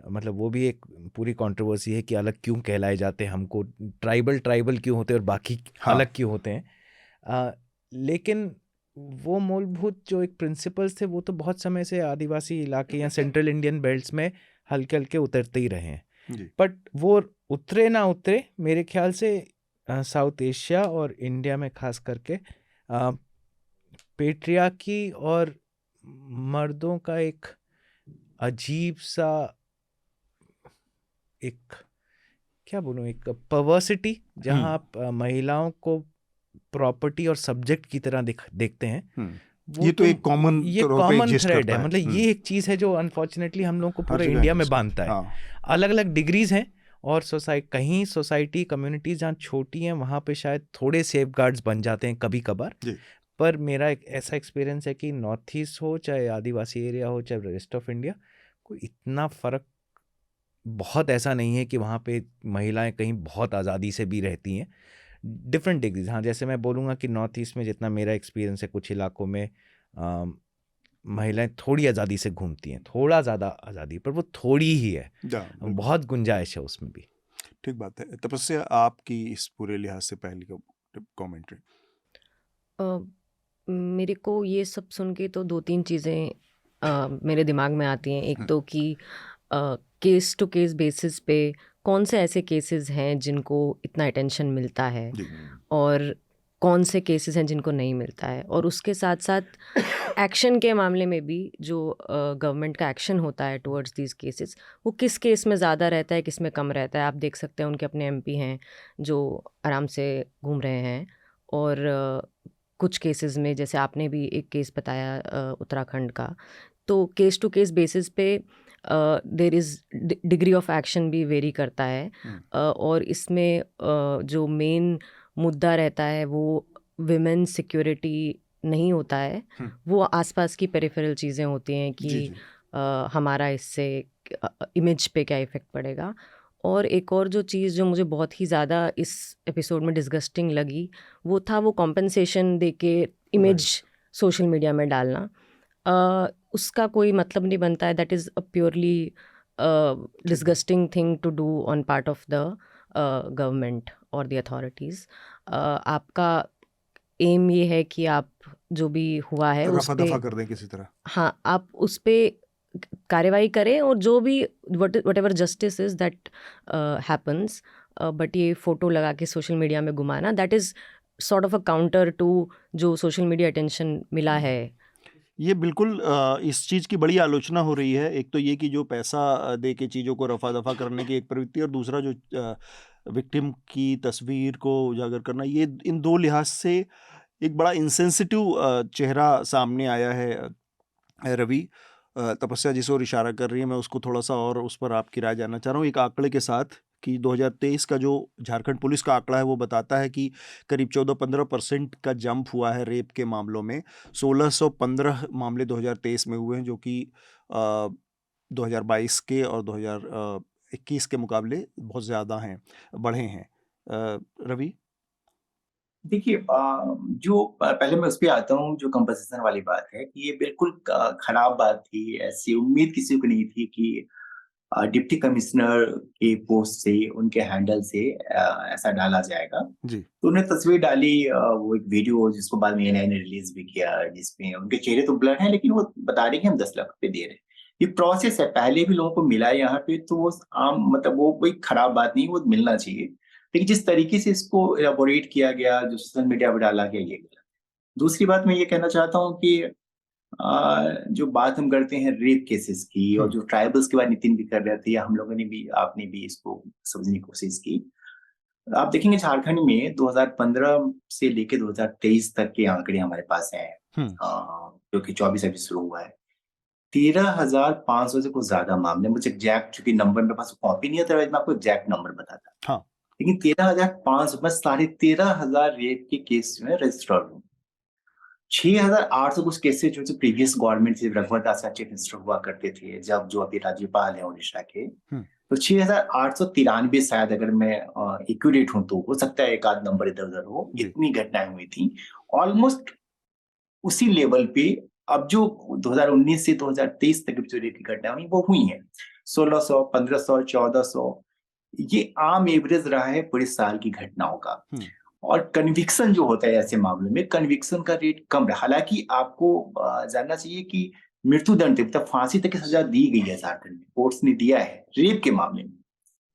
मतलब वो भी एक पूरी कंट्रोवर्सी है कि अलग क्यों कहलाए जाते हैं, हमको ट्राइबल क्यों होते हैं और बाकी हाँ। अलग क्यों होते हैं। लेकिन वो मूलभूत जो एक प्रिंसिपल्स थे वो तो बहुत समय से आदिवासी इलाके या सेंट्रल इंडियन बेल्ट्स में हल्के हल्के उतरते ही रहे हैं। जी। बट वो उतरे ना उतरे, मेरे ख्याल से साउथ एशिया और इंडिया में खास करके पेट्रियार्की और मर्दों का एक अजीब सा, एक क्या बोलूं, एक पर्वर्सिटी, जहां आप महिलाओं को प्रॉपर्टी और सब्जेक्ट की तरह देखते हैं। ये तो एक कॉमन थ्रेड है, मतलब ये एक चीज है जो अनफॉर्चुनेटली हम लोग को पूरे इंडिया में बांधता है। हाँ। अलग अलग डिग्रीज हैं, और कहीं सोसाइटी कम्युनिटीज जहाँ छोटी हैं वहाँ पे शायद थोड़े सेफगार्ड्स बन जाते हैं कभी कभार। पर मेरा एक ऐसा एक्सपीरियंस है कि नॉर्थ ईस्ट हो, चाहे आदिवासी एरिया हो, चाहे रेस्ट ऑफ इंडिया, कोई इतना फ़र्क बहुत ऐसा नहीं है कि वहाँ पे महिलाएं कहीं बहुत आज़ादी से भी रहती हैं। डिफरेंट डिग्रीज, हाँ, जैसे मैं बोलूँगा कि नॉर्थ ईस्ट में जितना मेरा एक्सपीरियंस है, कुछ इलाकों में महिलाएं थोड़ी आज़ादी से घूमती हैं, थोड़ा ज़्यादा आज़ादी, पर वो थोड़ी ही है, बहुत गुंजाइश है उसमें भी। ठीक बात है। तपस्या, आपकी इस पूरे लिहाज से पहली कमेंट्री। मेरे को ये सब सुन के तो 2-3 चीज़ें मेरे दिमाग में आती हैं। एक तो कि केस टू केस बेसिस पे कौन से ऐसे केसेस हैं जिनको इतना अटेंशन मिलता है, और कौन से केसेस हैं जिनको नहीं मिलता है, और उसके साथ साथ एक्शन के मामले में भी जो गवर्नमेंट का एक्शन होता है टुवर्ड्स दीज केसेस, वो किस केस में ज़्यादा रहता है, किस में कम रहता है। आप देख सकते हैं उनके अपने एमपी हैं जो आराम से घूम रहे हैं, और कुछ केसेस में, जैसे आपने भी एक केस बताया उत्तराखंड का, तो केस टू केस बेसिस पे there is degree of action भी वेरी करता है। और इसमें जो मेन मुद्दा रहता है वो विमेन सिक्योरिटी नहीं होता है, वो आसपास की पेरिफेरल चीज़ें होती हैं कि हमारा इससे इमेज पे क्या इफ़ेक्ट पड़ेगा। और एक और जो चीज़ जो मुझे बहुत ही ज़्यादा इस एपिसोड में डिस्गस्टिंग लगी, वो था वो कॉम्पेंसेशन दे के इमेज सोशल मीडिया में डालना। उसका कोई मतलब नहीं बनता है। That is a purely disgusting thing to do on part of the government और द अथॉरिटीज़। आपका एम ये है कि आप जो भी हुआ है उस पे रफा कर दें किसी तरह, हाँ, आप उस पे कार्रवाई करें, और जो भी whatever justice is that happens, but ये फ़ोटो लगा के सोशल मीडिया में घुमाना, that is sort of a counter to जो सोशल मीडिया अटेंशन मिला है। ये बिल्कुल इस चीज़ की बड़ी आलोचना हो रही है। एक तो ये कि जो पैसा दे के चीज़ों को रफा दफा करने की एक प्रवृत्ति, और दूसरा जो विक्टिम की तस्वीर को उजागर करना, ये इन दो लिहाज से एक बड़ा इंसेंसिटिव चेहरा सामने आया है। रवि, तपस्या जिस ओर इशारा कर रही है, मैं उसको थोड़ा सा और उस पर आपकी राय जानना चाह रहा हूँ। एक आंकड़े के साथ कि 2023 का जो झारखंड पुलिस का आंकड़ा है वो बताता है कि करीब 14-15% का जंप हुआ है रेप के मामलों में। 1615 मामले 2023 में हुए हैं, जो कि 2022 के और 2021 के मुकाबले बहुत ज़्यादा हैं, बढ़े हैं। रवि? देखिए, जो पहले मैं उस पे आता हूँ, जो कंपनसेशन वाली बात है कि ये बिल्कुल खराब बात थी। ऐसी उम्मीद किसी को नहीं थी कि डिप्टी कमिश्नर के पोस्ट से, उनके हैंडल से ऐसा डाला जाएगा। जी। तो उन्होंने तस्वीर डाली, वो एक वीडियो जिसको बाद में एएनआई ने रिलीज भी किया, जिसमें उनके चेहरे तो ब्लर हैं, लेकिन वो बता रहे हैं कि हम 10 लाख रुपए दे रहे हैं। ये प्रोसेस है, पहले भी लोगों को मिला है यहाँ पे, तो वो आम मतलब वो कोई खराब बात नहीं, वो मिलना चाहिए। लेकिन जिस तरीके से इसको एलाबोरेट किया गया, जो सोशल मीडिया पर डाला गया, ये गलत है। दूसरी बात मैं ये कहना चाहता हूँ कि जो बात हम करते हैं रेप केसेस की, और जो ट्राइबल्स के बारे नितिन भी कर रहे थे, या हम लोगों ने भी, आपने भी इसको समझने की कोशिश की। आप देखेंगे झारखंड में 2015 से लेके 2023 तक के आंकड़े हमारे पास हैं, जो कि 24 अभी शुरू हुआ है। 13,500 से कुछ ज्यादा मामले, मुझे एग्जैक्ट चूंकि नंबर मेरे पास कॉपी नहीं है, तो मैं आपको एग्जैक्ट नंबर बताता। हाँ। लेकिन 13,500 में 13,500 रेप के केस जो है रजिस्टर्ड हुए। 6,800 कुछ केसेस जो प्रीवियस गवर्नमेंट से रघुवर दास चीफ मिनिस्टर हुआ करते थे, जब जो अभी राज्यपाल है उड़ीसा के, तो 6,893 शायद, अगर मैं एक्यूरेट हूं तो हो सकता है एक आध नंबर इधर उधर हो, इतनी घटनाएं हुई थी। ऑलमोस्ट उसी लेवल पे अब जो 2019 से 2023 तक जो रेप की घटनाएं हुई वो हुई हैं, 1600, 1500, 1400, ये आम एवरेज रहा है पूरे साल की घटनाओं का। और कन्विक्शन जो होता है ऐसे मामलों में, कन्विक्शन का रेट कम रहा। हालांकि आपको जानना चाहिए कि मृत्युदंड, मतलब फांसी तक की सजा दी गई है झारखंड में, कोर्ट्स ने दिया है रेप के मामले में।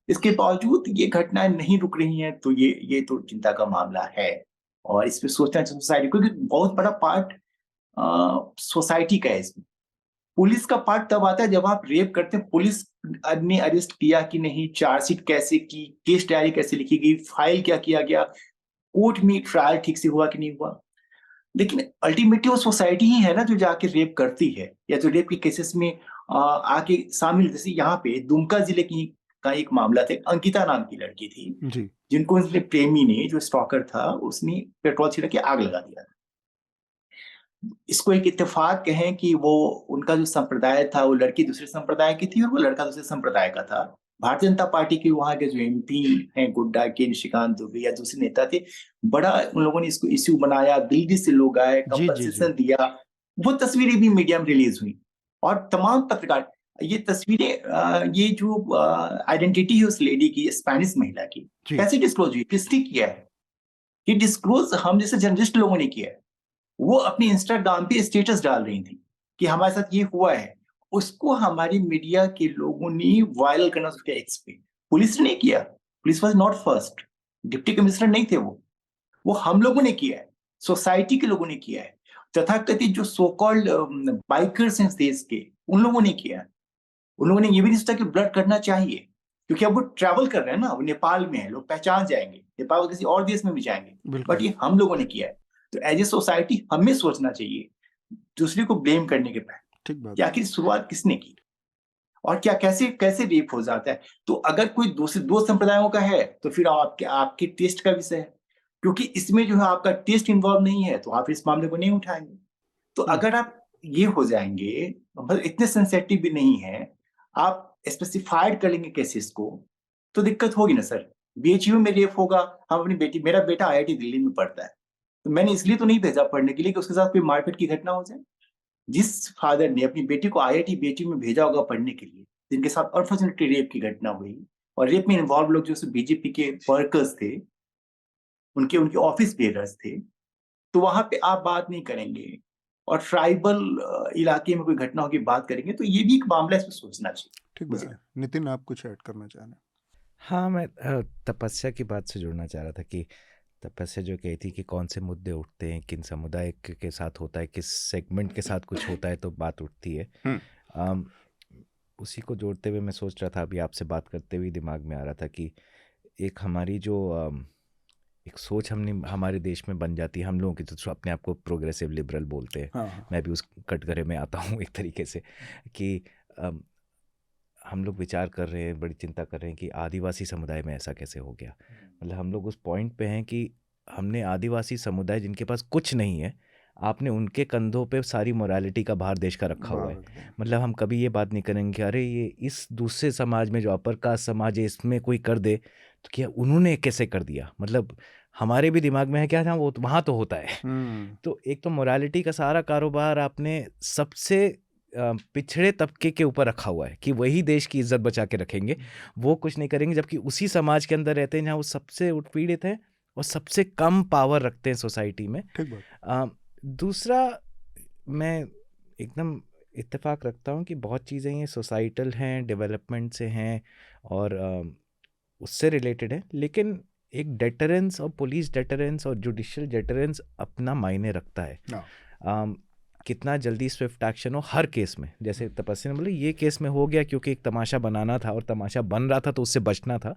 इसके बावजूद ये घटनाएं नहीं रुक रही हैं, तो ये तो चिंता का मामला है। और इसमें सोचना चाहिए सोसाइटी, क्योंकि बहुत बड़ा पार्ट सोसाइटी का है इसमें। पुलिस का पार्ट तब आता है जब आप रेप करते हैं, पुलिस ने अरेस्ट किया कि नहीं, चार्जशीट कैसे की, केस डायरी कैसे लिखी गई, फाइल क्या किया गया, कोर्ट में ट्रायल ठीक से हुआ कि नहीं हुआ। लेकिन अल्टीमेटली वो सोसाइटी ही है ना जो जाके रेप करती है, या जो रेप के केसेस में आके शामिल। जैसे यहाँ पे दुमका जिले की का एक मामला था, अंकिता नाम की लड़की थी जी। जिनको उसने प्रेमी ने, जो स्टॉकर था, उसने पेट्रोल छिड़क के आग लगा दिया। इसको एक इत्तेफाक कहें कि वो उनका जो संप्रदाय था, वो लड़की दूसरे संप्रदाय की थी और वो लड़का दूसरे संप्रदाय का था। भारतीय जनता पार्टी के वहां के जो एमपी हैं गुड्डा के, निशिकांत दुबे या दूसरे नेता थे, बड़ा उन लोगों ने इसको इश्यू बनाया, दिल्ली से लोग आए, कंपनसेशन दिया। वो तस्वीरें भी मीडिया में रिलीज हुई, और तमाम पत्रकार ये तस्वीरें, ये जो आइडेंटिटी है उस लेडी की, स्पेनिश महिला की, कैसे डिस्क्लोज हुई, किसने किया है? ये डिस्क्लोज हम जैसे जर्नलिस्ट लोगों ने किया है। वो अपनी इंस्टाग्राम पे स्टेटस डाल रही थी कि हमारे साथ ये हुआ है, उसको हमारी मीडिया के लोगों ने वायरल करना उसके एक्स पे। पुलिस ने किया, police was not first, deputy commissioner नहीं थे वो हम लोगों ने किया है, सोसाइटी के लोगों ने किया है, तथाकथित जो सो कॉल्ड बाइकर्स हैं देश के, उन लोगों ने किया है। उन लोगों ने ये भी नहीं सोचा कि ब्लड करना चाहिए, क्योंकि अब वो ट्रैवल कर रहे हैं ना, वो नेपाल में है, लोग पहचान जाएंगे, नेपाल किसी और देश में भी जाएंगे, बट ये हम लोगों ने किया है। तो एज ए सोसाइटी हमें सोचना चाहिए, दूसरे को ब्लेम करने के पहले कि आखिर शुरुआत किसने की, और क्या कैसे रेप हो जाता है। तो अगर कोई दूसरे दो संप्रदायों का है तो फिर आपके टेस्ट का विषय है, क्योंकि इसमें जो है आपका टेस्ट इन्वॉल्व नहीं है, तो आप इस मामले को नहीं उठाएंगे। तो अगर आप ये हो जाएंगे, मतलब इतने सेंसिटिव भी नहीं है, आप स्पेसिफाइड कर लेंगे केसेस को, तो दिक्कत होगी ना सर। बीएचयू में रेप होगा, हम अपनी मेरा बेटा IIT दिल्ली में पढ़ता है, तो मैंने इसलिए तो नहीं भेजा पढ़ने के लिए कि उसके साथ कोई मारपीट की घटना हो जाए। जिस फादर ने अपनी बेटी को IIT बीएचयू में भेजा होगा पढ़ने के लिए, जिनके साथ अनफॉर्चुनेटली रेप की घटना हुई, और रेप में इन्वॉल्व लोग जो बीजेपी के वर्कर्स थे, उनके ऑफिस बेयरर्स थे, तो वहां पे आप बात नहीं करेंगे, और ट्राइबल इलाके में कोई घटना होगी बात करेंगे, तो ये भी एक मामला इसमें सोचना चाहिए। ठीक है। नितिन, आप कुछ ऐड करना चाह रहे हैं? हाँ, मैं तपस्या की बात से जुड़ना चाह रहा था कि तपस्या जो कही थी कि कौन से मुद्दे उठते हैं, किन समुदाय के साथ होता है, किस सेगमेंट के साथ कुछ होता है तो बात उठती है। उसी को जोड़ते हुए मैं सोच रहा था, अभी आपसे बात करते हुए दिमाग में आ रहा था कि एक हमारी जो एक सोच हमारे देश में बन जाती है, हम लोगों की तो अपने आप को प्रोग्रेसिव लिबरल बोलते हैं। मैं भी उस कटघरे में आता हूँ एक तरीके से, कि हम लोग विचार कर रहे हैं, बड़ी चिंता कर रहे हैं कि आदिवासी समुदाय में ऐसा कैसे हो गया। मतलब हम लोग उस पॉइंट पे हैं कि हमने आदिवासी समुदाय जिनके पास कुछ नहीं है, आपने उनके कंधों पे सारी मोरालिटी का भार देश का रखा हुआ है। मतलब हम कभी ये बात नहीं करेंगे कि अरे ये इस दूसरे समाज में जो अपर कास्ट समाज है इसमें कोई कर दे तो क्या उन्होंने कैसे कर दिया। मतलब हमारे भी दिमाग में है क्या था वो वहाँ तो होता है। तो एक तो मोरालिटी का सारा कारोबार आपने सबसे पिछड़े तबके के ऊपर रखा हुआ है कि वही देश की इज्जत बचा के रखेंगे, वो कुछ नहीं करेंगे, जबकि उसी समाज के अंदर रहते हैं जहाँ वो सबसे उत्पीड़ित हैं और सबसे कम पावर रखते हैं सोसाइटी में। ठीक बात। दूसरा, मैं एकदम इत्तेफाक रखता हूँ कि बहुत चीज़ें ये सोसाइटल हैं, डेवलपमेंट से हैं और उससे रिलेटेड है, लेकिन एक डेटरेंस और पुलिस डेटरेंस और जुडिशियल डेटरेंस अपना मायने रखता है। कितना जल्दी स्विफ्ट एक्शन हो हर केस में, जैसे तपस्या ने बोला ये केस में हो गया क्योंकि एक तमाशा बनाना था और तमाशा बन रहा था तो उससे बचना था,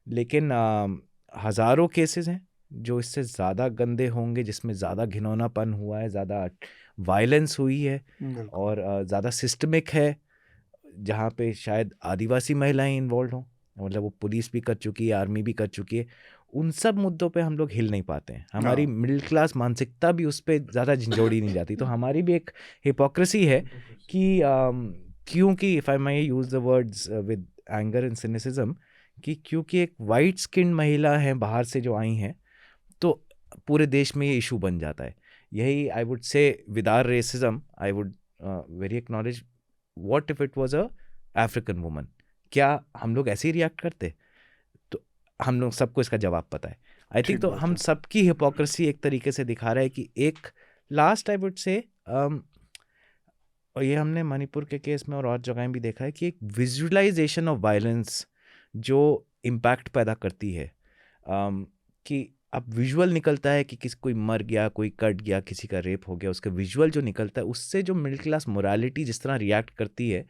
लेकिन हज़ारों केसेस हैं जो इससे ज़्यादा गंदे होंगे, जिसमें ज़्यादा घिनौनापन हुआ है, ज़्यादा वायलेंस हुई है और ज़्यादा सिस्टमिक है, जहाँ पे शायद आदिवासी महिलाएं इन्वॉल्व हों, मतलब वो पुलिस भी कर चुकी है, आर्मी भी कर चुकी है। उन सब मुद्दों पे हम लोग हिल नहीं पाते हैं, हमारी मिडिल क्लास मानसिकता भी उस पर ज़्यादा झंझोड़ी नहीं जाती। तो हमारी भी एक हिपोक्रेसी है कि क्योंकि if I my use the words with anger and cynicism, कि क्योंकि एक वाइट स्किन महिला है बाहर से जो आई हैं तो पूरे देश में ये इशू बन जाता है। यही I would say with our racism I would very acknowledge, what if it was a African woman, क्या हम लोग ऐसे ही रिएक्ट करते? तो हम लोग सबको इसका जवाब पता है। आई थिंक तो हम सबकी हिपोक्रेसी एक तरीके से दिखा रहा है कि एक लास्ट आई वुड से, और ये हमने मणिपुर के केस में और जगह भी देखा है कि एक विजुअलाइजेशन ऑफ वायलेंस जो इम्पैक्ट पैदा करती है, कि अब विजुअल निकलता है कि कोई मर गया, कोई कट गया, किसी का रेप हो गया, उसका विजुअल जो निकलता है उससे जो मिडिल क्लास मोरालिटी जिस तरह रिएक्ट करती है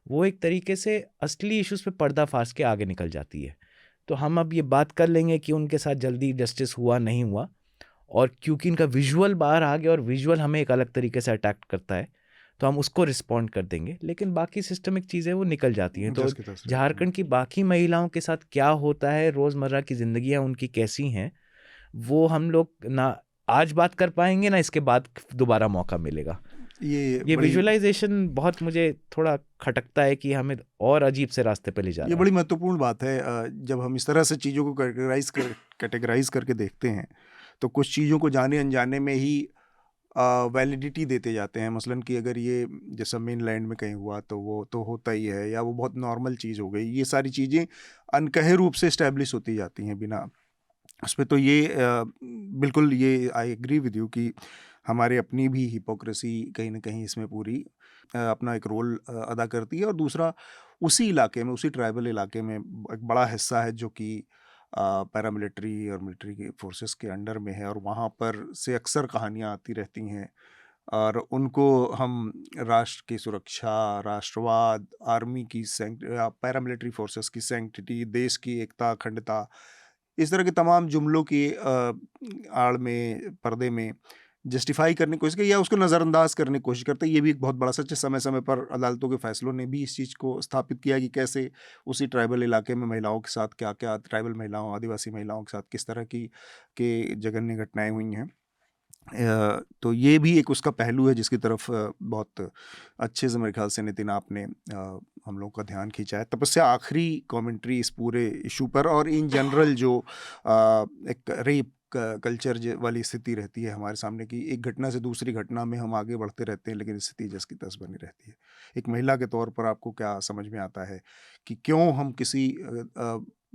वो एक तरीके से असली इश्यूज़ पे पर्दा फाश के आगे निकल जाती है। तो हम अब ये बात कर लेंगे कि उनके साथ जल्दी जस्टिस हुआ नहीं हुआ, और क्योंकि इनका विजुअल बाहर आ गया और विजुअल हमें एक अलग तरीके से अटैक करता है तो हम उसको रिस्पॉन्ड कर देंगे, लेकिन बाकी सिस्टमिक चीज़ें वो निकल जाती हैं। तो झारखंड की बाकी महिलाओं के साथ क्या होता है, रोज़मर्रा की ज़िंदगियाँ उनकी कैसी हैं, वो हम लोग ना आज बात कर पाएंगे ना इसके बाद दोबारा मौका मिलेगा। ये विजुअलाइजेशन बहुत मुझे थोड़ा खटकता है कि हमें और अजीब से रास्ते पे ले जा रहा है। ये बड़ी महत्वपूर्ण बात है। जब हम इस तरह से चीज़ों को कैटेगराइज करके देखते हैं तो कुछ चीज़ों को जाने अनजाने में ही वैलिडिटी देते जाते हैं। मसलन कि अगर ये जैसा मेनलैंड में कहीं हुआ तो वो तो होता ही है, या वो बहुत नॉर्मल चीज़ हो गई। ये सारी चीज़ें अनकहे रूप से इस्टेब्लिश होती जाती हैं बिना उस पर। तो ये बिल्कुल ये आई एग्री विद यू कि हमारे अपनी भी हिपोक्रेसी कहीं ना कहीं इसमें पूरी अपना एक रोल अदा करती है। और दूसरा, उसी इलाके में, उसी ट्राइबल इलाके में एक बड़ा हिस्सा है जो कि पैरामिलिट्री और मिलिट्री के फोर्सेस के अंडर में है, और वहाँ पर से अक्सर कहानियाँ आती रहती हैं और उनको हम राष्ट्र की सुरक्षा, राष्ट्रवाद, आर्मी की पैरामिलिट्री फोर्सेस की सैंक्टिटी, देश की एकता, अखंडता, इस तरह के तमाम जुमलों की आड़ में, पर्दे में जस्टिफाई करने की कोशिश की या उसको नज़रअंदाज करने की कोशिश करते हैं। ये भी एक बहुत बड़ा सच है। समय समय पर अदालतों के फैसलों ने भी इस चीज़ को स्थापित किया कि कैसे उसी ट्राइबल इलाके में महिलाओं के साथ क्या क्या, ट्राइबल महिलाओं, आदिवासी महिलाओं के साथ किस तरह की के जघन्य घटनाएं हुई हैं। तो ये भी एक उसका पहलू है जिसकी तरफ बहुत अच्छे से मेरे ख्याल से नितिन आपने हम लोग का ध्यान खींचा है। तपस्या, आखिरी कमेंट्री इस पूरे इशू पर और इन जनरल जो एक रेप कल्चर वाली स्थिति रहती है हमारे सामने की, एक घटना से दूसरी घटना में हम आगे बढ़ते रहते हैं लेकिन स्थिति जस की तस बनी रहती है। एक महिला के तौर पर आपको क्या समझ में आता है कि क्यों हम किसी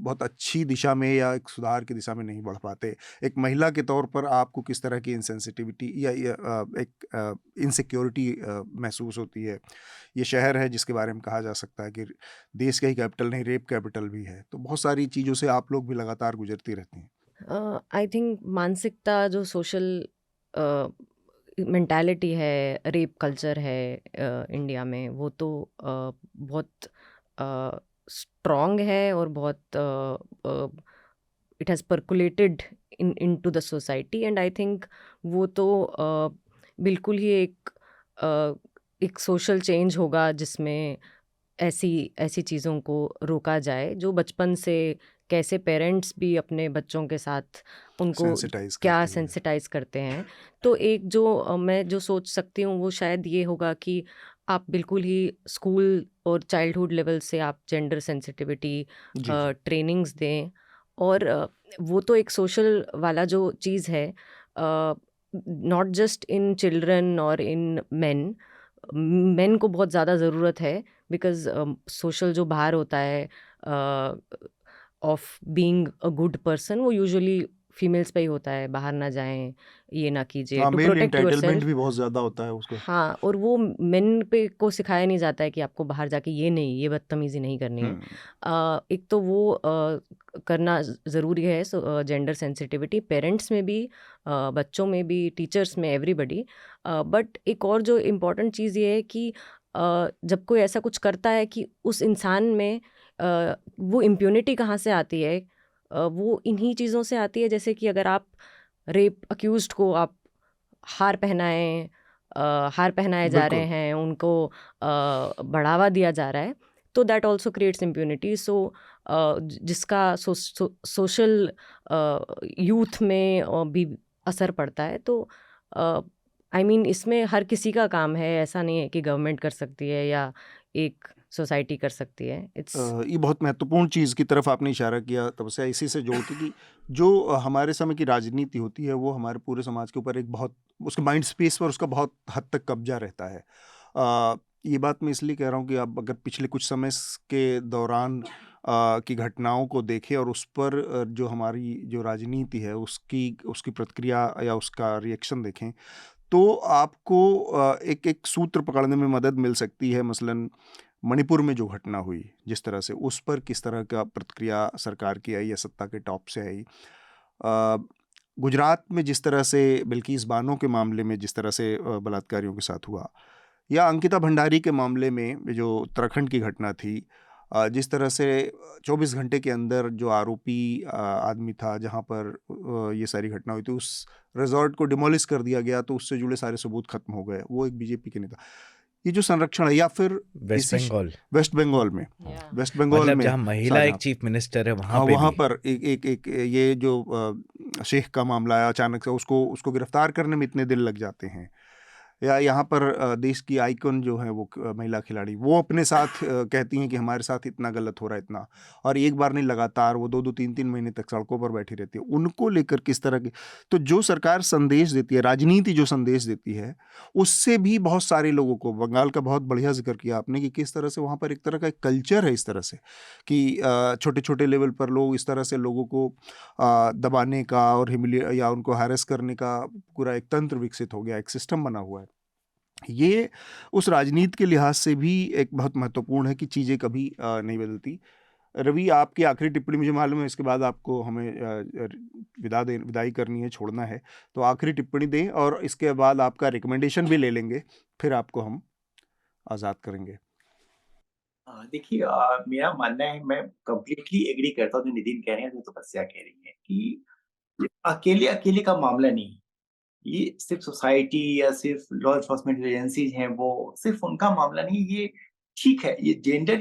बहुत अच्छी दिशा में या एक सुधार की दिशा में नहीं बढ़ पाते? एक महिला के तौर पर आपको किस तरह की इनसेंसिटिविटी या एक इनसिक्योरिटी महसूस होती है? ये शहर है जिसके बारे में कहा जा सकता है कि देश का ही कैपिटल नहीं, रेप कैपिटल भी है। तो बहुत सारी चीज़ों से आप लोग भी लगातार गुजरती रहती हैं। आई थिंक मानसिकता जो सोशल मेंटालिटी है, रेप कल्चर है इंडिया में, वो तो बहुत स्ट्रॉन्ग है और बहुत it has percolated into the society. And I think वो तो बिल्कुल ही एक सोशल चेंज होगा जिसमें ऐसी चीज़ों को रोका जाए, जो बचपन से कैसे पेरेंट्स भी अपने बच्चों के साथ उनको क्या सेंसिटाइज करते हैं। तो एक जो मैं जो सोच सकती हूँ वो शायद ये होगा कि आप बिल्कुल ही स्कूल और चाइल्डहुड लेवल से आप जेंडर सेंसिटिविटी ट्रेनिंग्स दें। और वो तो एक सोशल वाला जो चीज़ है, नॉट जस्ट इन चिल्ड्रन और इन मेन को बहुत ज़्यादा ज़रूरत है, बिकॉज सोशल जो बाहर होता है of being a good person, वो यूजुअली फीमेल्स पे ही होता है, बाहर ना जाएं, ये ना कीजिए, टू प्रोटेक्ट योरसेल्फ भी बहुत ज़्यादा होता है उसको। हाँ, और वो मेन पे को सिखाया नहीं जाता है कि आपको बाहर जाके ये बदतमीजी नहीं करनी है। एक तो वो करना ज़रूरी है, जेंडर सेंसिटिविटी पेरेंट्स में भी, बच्चों में भी, टीचर्स में, एवरीबडी। बट एक और जो इम्पोर्टेंट चीज़ ये है कि जब कोई ऐसा कुछ करता है कि उस इंसान में वो इम्प्यूनिटी कहाँ से आती है, वो इन्हीं चीज़ों से आती है। जैसे कि अगर आप रेप अक्यूज्ड को आप हार पहनाए जा रहे हैं, उनको बढ़ावा दिया जा रहा है, तो दैट ऑल्सो क्रिएट्स इम्प्यूनिटी। सो जिसका सोशल यूथ में भी असर पड़ता है। तो आई मीन इसमें हर किसी का काम है, ऐसा नहीं है कि गवर्नमेंट कर सकती है या एक सोसाइटी कर सकती है। ये बहुत महत्वपूर्ण चीज़ की तरफ आपने इशारा किया तपस्या, इसी से जोड़ के कि जो हमारे समय की राजनीति होती है वो हमारे पूरे समाज के ऊपर एक बहुत, उसके माइंड स्पेस पर उसका बहुत हद तक कब्जा रहता है। ये बात मैं इसलिए कह रहा हूँ कि अब अगर पिछले कुछ समय के दौरान की घटनाओं को देखें और उस पर जो हमारी जो राजनीति है उसकी प्रतिक्रिया या उसका रिएक्शन देखें, तो आपको एक सूत्र पकड़ने में मदद मिल सकती है। मसलन मणिपुर में जो घटना हुई, जिस तरह से उस पर किस तरह का प्रतिक्रिया सरकार की आई या सत्ता के टॉप से आई, गुजरात में जिस तरह से बिल्किस बानो के मामले में जिस तरह से बलात्कारियों के साथ हुआ, या अंकिता भंडारी के मामले में जो उत्तराखंड की घटना थी, जिस तरह से 24 घंटे के अंदर जो आरोपी आदमी था जहां पर ये सारी घटना हुई थी, उस रिजॉर्ट को डिमोलिश कर दिया गया, तो उससे जुड़े सारे सबूत खत्म हो गए। वो एक बीजेपी के नेता, ये जो संरक्षण है, या फिर वेस्ट बंगाल में मतलब जहाँ महिला एक चीफ मिनिस्टर है वहाँ पर एक ये जो शेख का मामला है, अचानक से उसको गिरफ्तार करने में इतने दिन लग जाते हैं। या यहाँ पर देश की आइकन जो है वो महिला खिलाड़ी, वो अपने साथ कहती हैं कि हमारे साथ इतना गलत हो रहा है, इतना, और एक बार नहीं लगातार वो 2-2 3-3 महीने तक सड़कों पर बैठी रहती है। उनको लेकर किस तरह की, तो जो सरकार संदेश देती है, राजनीति जो संदेश देती है, उससे भी बहुत सारे लोगों को, बंगाल का बहुत बढ़िया जिक्र किया आपने कि किस तरह से वहाँ पर एक तरह का एक कल्चर है इस तरह से कि छोटे छोटे लेवल पर लोग इस तरह से लोगों को दबाने का और या उनको हैरेस करने का पूरा एक तंत्र विकसित हो गया, एक सिस्टम बना हुआ है। ये उस राजनीति के लिहाज से भी एक बहुत महत्वपूर्ण है कि चीज़ें कभी नहीं बदलती। रवि, आपकी आखिरी टिप्पणी, मुझे मालूम है इसके बाद आपको हमें विदाई करनी है, छोड़ना है, तो आखिरी टिप्पणी दें और इसके बाद आपका रिकमेंडेशन भी ले लेंगे, फिर आपको हम आज़ाद करेंगे। देखिए, मेरा मानना है, मैं कंप्लीटली एग्री करता हूँ जो नितिन कह रहे हैं, जो तपस्या कह रही है, कि अकेले का मामला नहीं, ये सिर्फ सोसाइटी या सिर्फ लॉ एनफोर्समेंट एजेंसीज हैं, वो सिर्फ उनका मामला नहीं। ये ठीक है, ये जेंडर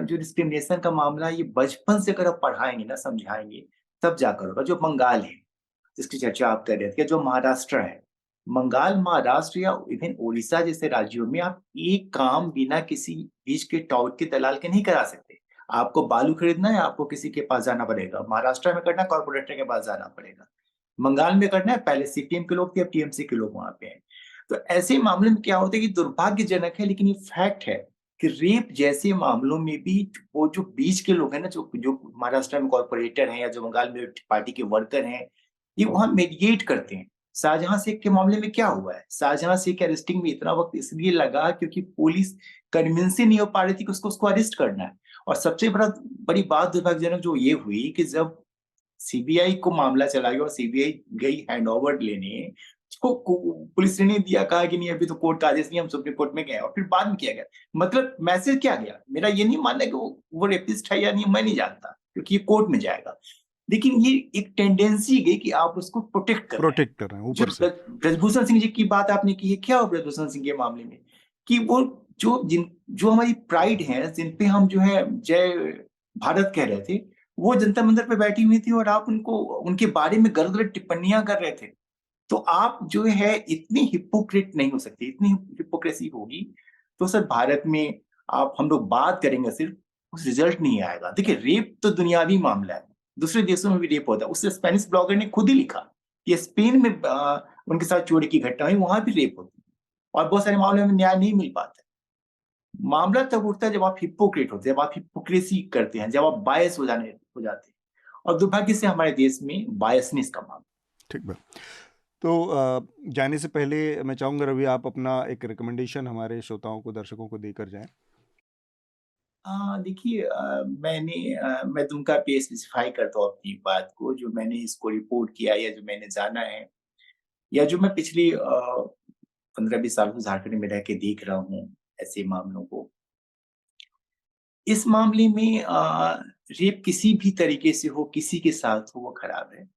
जो डिस्क्रिमिनेशन का मामला, ये बचपन से अगर आप पढ़ाएंगे ना, समझाएंगे, तब जाकर होगा। जो बंगाल है जिसकी चर्चा आप कर रहे थे, जो महाराष्ट्र है, बंगाल, महाराष्ट्र या इवन उड़ीसा जैसे राज्यों में आप एक काम बिना किसी बीच के टाउट के दलाल के नहीं करा सकते। आपको बालू खरीदना है, आपको किसी के पास जाना पड़ेगा। महाराष्ट्र में करना, कॉर्पोरेटर के पास जाना पड़ेगा। बंगाल में करना है, पहले सीपीएम के लोग थे, अब टीएमसी के लोग वहां पे हैं। तो ऐसे मामले में क्या होता है कि दुर्भाग्यजनक है, लेकिन ये फैक्ट है कि रेप जैसे मामलों में भी वो जो बीच के लोग हैं ना, जो महाराष्ट्र में कॉर्पोरेटर हैं या जो बंगाल में पार्टी के वर्कर हैं, ये वहां मेडिएट करते हैं। शाहजहां शेख के मामले में क्या हुआ है, शाहजहां शेख के अरेस्टिंग में इतना वक्त इसलिए लगा क्योंकि पुलिस कन्विंस नहीं हो पा रही थी कि उसको अरेस्ट करना है। और सबसे बड़ी बात दुर्भाग्यजनक जो ये हुई कि जब सीबीआई को मामला चला गया और सीबीआई गई हैंडओवर लेने, उसको पुलिस ने नहीं दिया, कहा कि नहीं अभी तो कोर्ट का आदेश नहीं, हम सुप्रीम कोर्ट में गए, और फिर बाद में किया गया। मतलब मैसेज क्या गया? मेरा ये नहीं मानना कि वो रेपिस्ट है या नहीं, मैं नहीं जानता, क्योंकि ये कोर्ट में जाएगा, लेकिन ये एक टेंडेंसी गई कि आप उसको प्रोटेक्ट कर रहे हैं ऊपर से। ब्रजभूषण सिंह जी की बात आपने की है, क्या हो ब्रजभूषण सिंह के मामले में कि वो जो हमारी प्राइड है, जिन पे हम जो है जय भारत कह रहे थे, वो जंतर मंतर पे बैठी हुई थी और आप उनके बारे में गलत टिप्पणियां कर रहे थे। तो आप जो है इतनी हिपोक्रेट नहीं हो सकती, इतनी हिपोक्रेसी होगी तो सर भारत में आप हम लोग बात करेंगे सिर्फ, उस रिजल्ट नहीं आएगा। देखिए रेप तो दुनियावी मामला है, दूसरे देशों में भी रेप होता है। उससे स्पेनिश ब्लॉगर ने खुद ही लिखा कि स्पेन में उनके साथ चोरी की घटना हुई, वहां भी रेप होती है और बहुत सारे मामलों में न्याय नहीं मिल पाता है। मामला तब उठता है जब आप हिपोक्रेट होते हैं, जब आप हिपोक्रेसी करते हैं, जब आप बायस हो जाते हैं। और दुर्भाग्य से हमारे देश में बायसनेस का मामला। ठीक है। तो जाने से पहले मैं चाहूँगा रवि आप अपना एक रिकमेंडेशन हमारे श्रोताओं को, दर्शकों को देकर जाएं। देखिए मैं तुमका पे स्पेसिफाई करता हूँ अपनी बात को, जो मैंने इसको रिपोर्ट किया या जो मैंने जाना है या जो मैं पिछली 15-20 साल से झारखंड में रह के देख रहा हूँ ऐसे मामलों को। इस मामले में रेप किसी भी तरीके से हो, किसी के साथ हो, वो खराब है।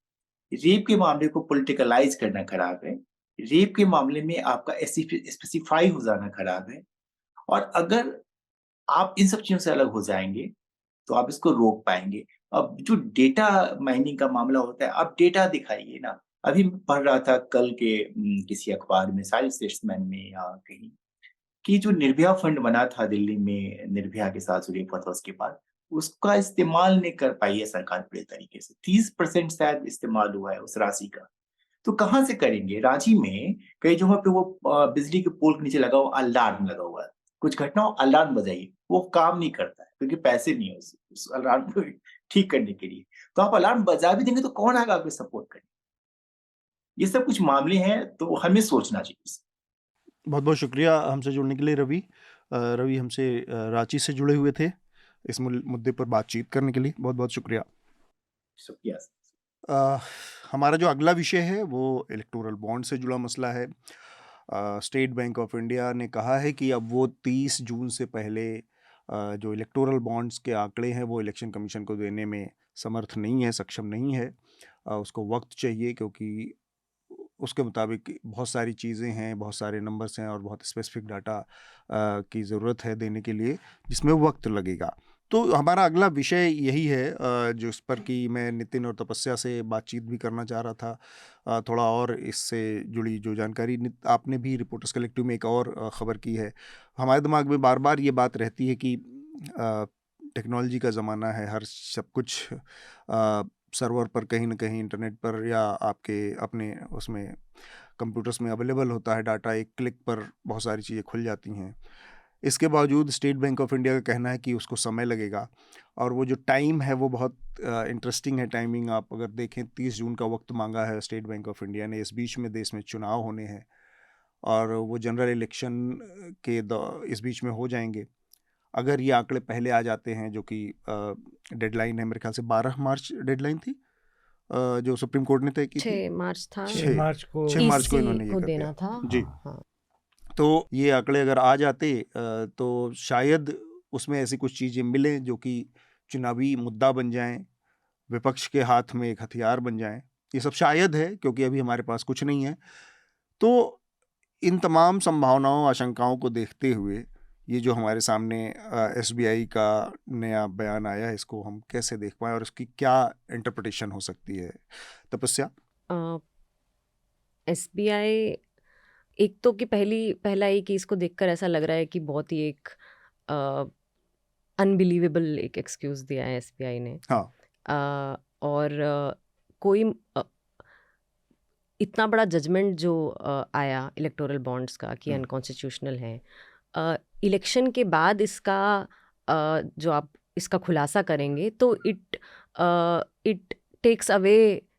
रेप के मामले को पॉलिटिकलाइज करना खराब है। रेप के मामले में आपका स्पेसिफाई हो जाना खराब है। और अगर आप इन सब चीजों से अलग हो जाएंगे तो आप इसको रोक पाएंगे। अब जो डेटा माइनिंग का मामला होता है, आप डेटा दिखाइए ना। अभी मैं पढ़ रहा था कल के किसी अखबार में, साइंस स्टेट्समैन में या कहीं, कि जो निर्भया फंड बना था दिल्ली में, निर्भया के साथ जो रेप हुआ था उसके बाद, उसका इस्तेमाल नहीं कर पाई है सरकार पूरे तरीके से। 30% शायद इस्तेमाल हुआ है उस राशि का। तो कहाँ से करेंगे? रांची में कई जगहों पे वो बिजली के पोल के नीचे लगा हुआ अलार्म लगा हुआ है। कुछ घटना हो अलार्म बजाइए, वो काम नहीं करता है क्योंकि पैसे नहीं है उस अलार्म को ठीक करने के लिए। तो आप अलार्म बजा भी देंगे तो कौन आएगा आपको सपोर्ट करने? ये सब कुछ मामले हैं, तो हमें सोचना चाहिए। बहुत बहुत शुक्रिया हमसे जुड़ने के लिए रवि। रवि हमसे रांची से जुड़े हुए थे इस मुद्दे पर बातचीत करने के लिए। बहुत बहुत शुक्रिया। शुक्रिया। हमारा जो अगला विषय है वो इलेक्टोरल बॉन्ड से जुड़ा मसला है। स्टेट बैंक ऑफ इंडिया ने कहा है कि अब वो 30 जून से पहले जो इलेक्टोरल बॉन्ड्स के आंकड़े हैं वो इलेक्शन कमीशन को देने में समर्थ नहीं है, सक्षम नहीं है। उसको वक्त चाहिए क्योंकि उसके मुताबिक बहुत सारी चीज़ें हैं, बहुत सारे नंबर्स हैं और बहुत स्पेसिफिक डाटा की ज़रूरत है देने के लिए, जिसमें वक्त लगेगा। तो हमारा अगला विषय यही है जो इस पर कि मैं नितिन और तपस्या से बातचीत भी करना चाह रहा था। थोड़ा और इससे जुड़ी जो जानकारी आपने भी रिपोर्टर्स कलेक्टिव में एक और ख़बर की है। हमारे दिमाग में बार बार ये बात रहती है कि टेक्नोलॉजी का ज़माना है, हर सब कुछ सर्वर पर कहीं ना कहीं इंटरनेट पर या आपके अपने उसमें कंप्यूटर्स में अवेलेबल होता है डाटा। एक क्लिक पर बहुत सारी चीज़ें खुल जाती हैं। इसके बावजूद स्टेट बैंक ऑफ इंडिया का कहना है कि उसको समय लगेगा और वो जो टाइम है वो बहुत इंटरेस्टिंग है। टाइमिंग आप अगर देखें, 30 जून का वक्त मांगा है स्टेट बैंक ऑफ इंडिया ने। इस बीच में देश में चुनाव होने हैं और वो जनरल इलेक्शन के इस बीच में हो जाएंगे। अगर ये आंकड़े पहले आ जाते हैं, जो कि डेडलाइन है मेरे ख्याल से 12 मार्च डेडलाइन थी जो सुप्रीम कोर्ट ने तय की थी। 6 मार्च था। 6 मार्च को इन्होंने ये देना था जी। हाँ। तो ये आंकड़े अगर आ जाते तो शायद उसमें ऐसी कुछ चीज़ें मिलें जो कि चुनावी मुद्दा बन जाएं, विपक्ष के हाथ में एक हथियार बन जाएं। ये सब शायद है क्योंकि अभी हमारे पास कुछ नहीं है। तो इन तमाम संभावनाओं, आशंकाओं को देखते हुए ये जो हमारे सामने SBI का नया बयान आया है, इसको हम कैसे देख पाएं और इसकी क्या इंटरप्रिटेशन हो सकती है? तपस्या। SBI एक तो कि पहला ही कि इसको देखकर ऐसा लग रहा है कि बहुत ही एक अनबिलीवेबल एक एक्सक्यूज दिया है SBI ने। हाँ। और कोई इतना बड़ा जजमेंट जो आया इलेक्टोरल बॉन्ड्स का कि अनकॉन्स्टिट्यूशनल है, इलेक्शन के बाद इसका जो आप इसका खुलासा करेंगे तो it takes away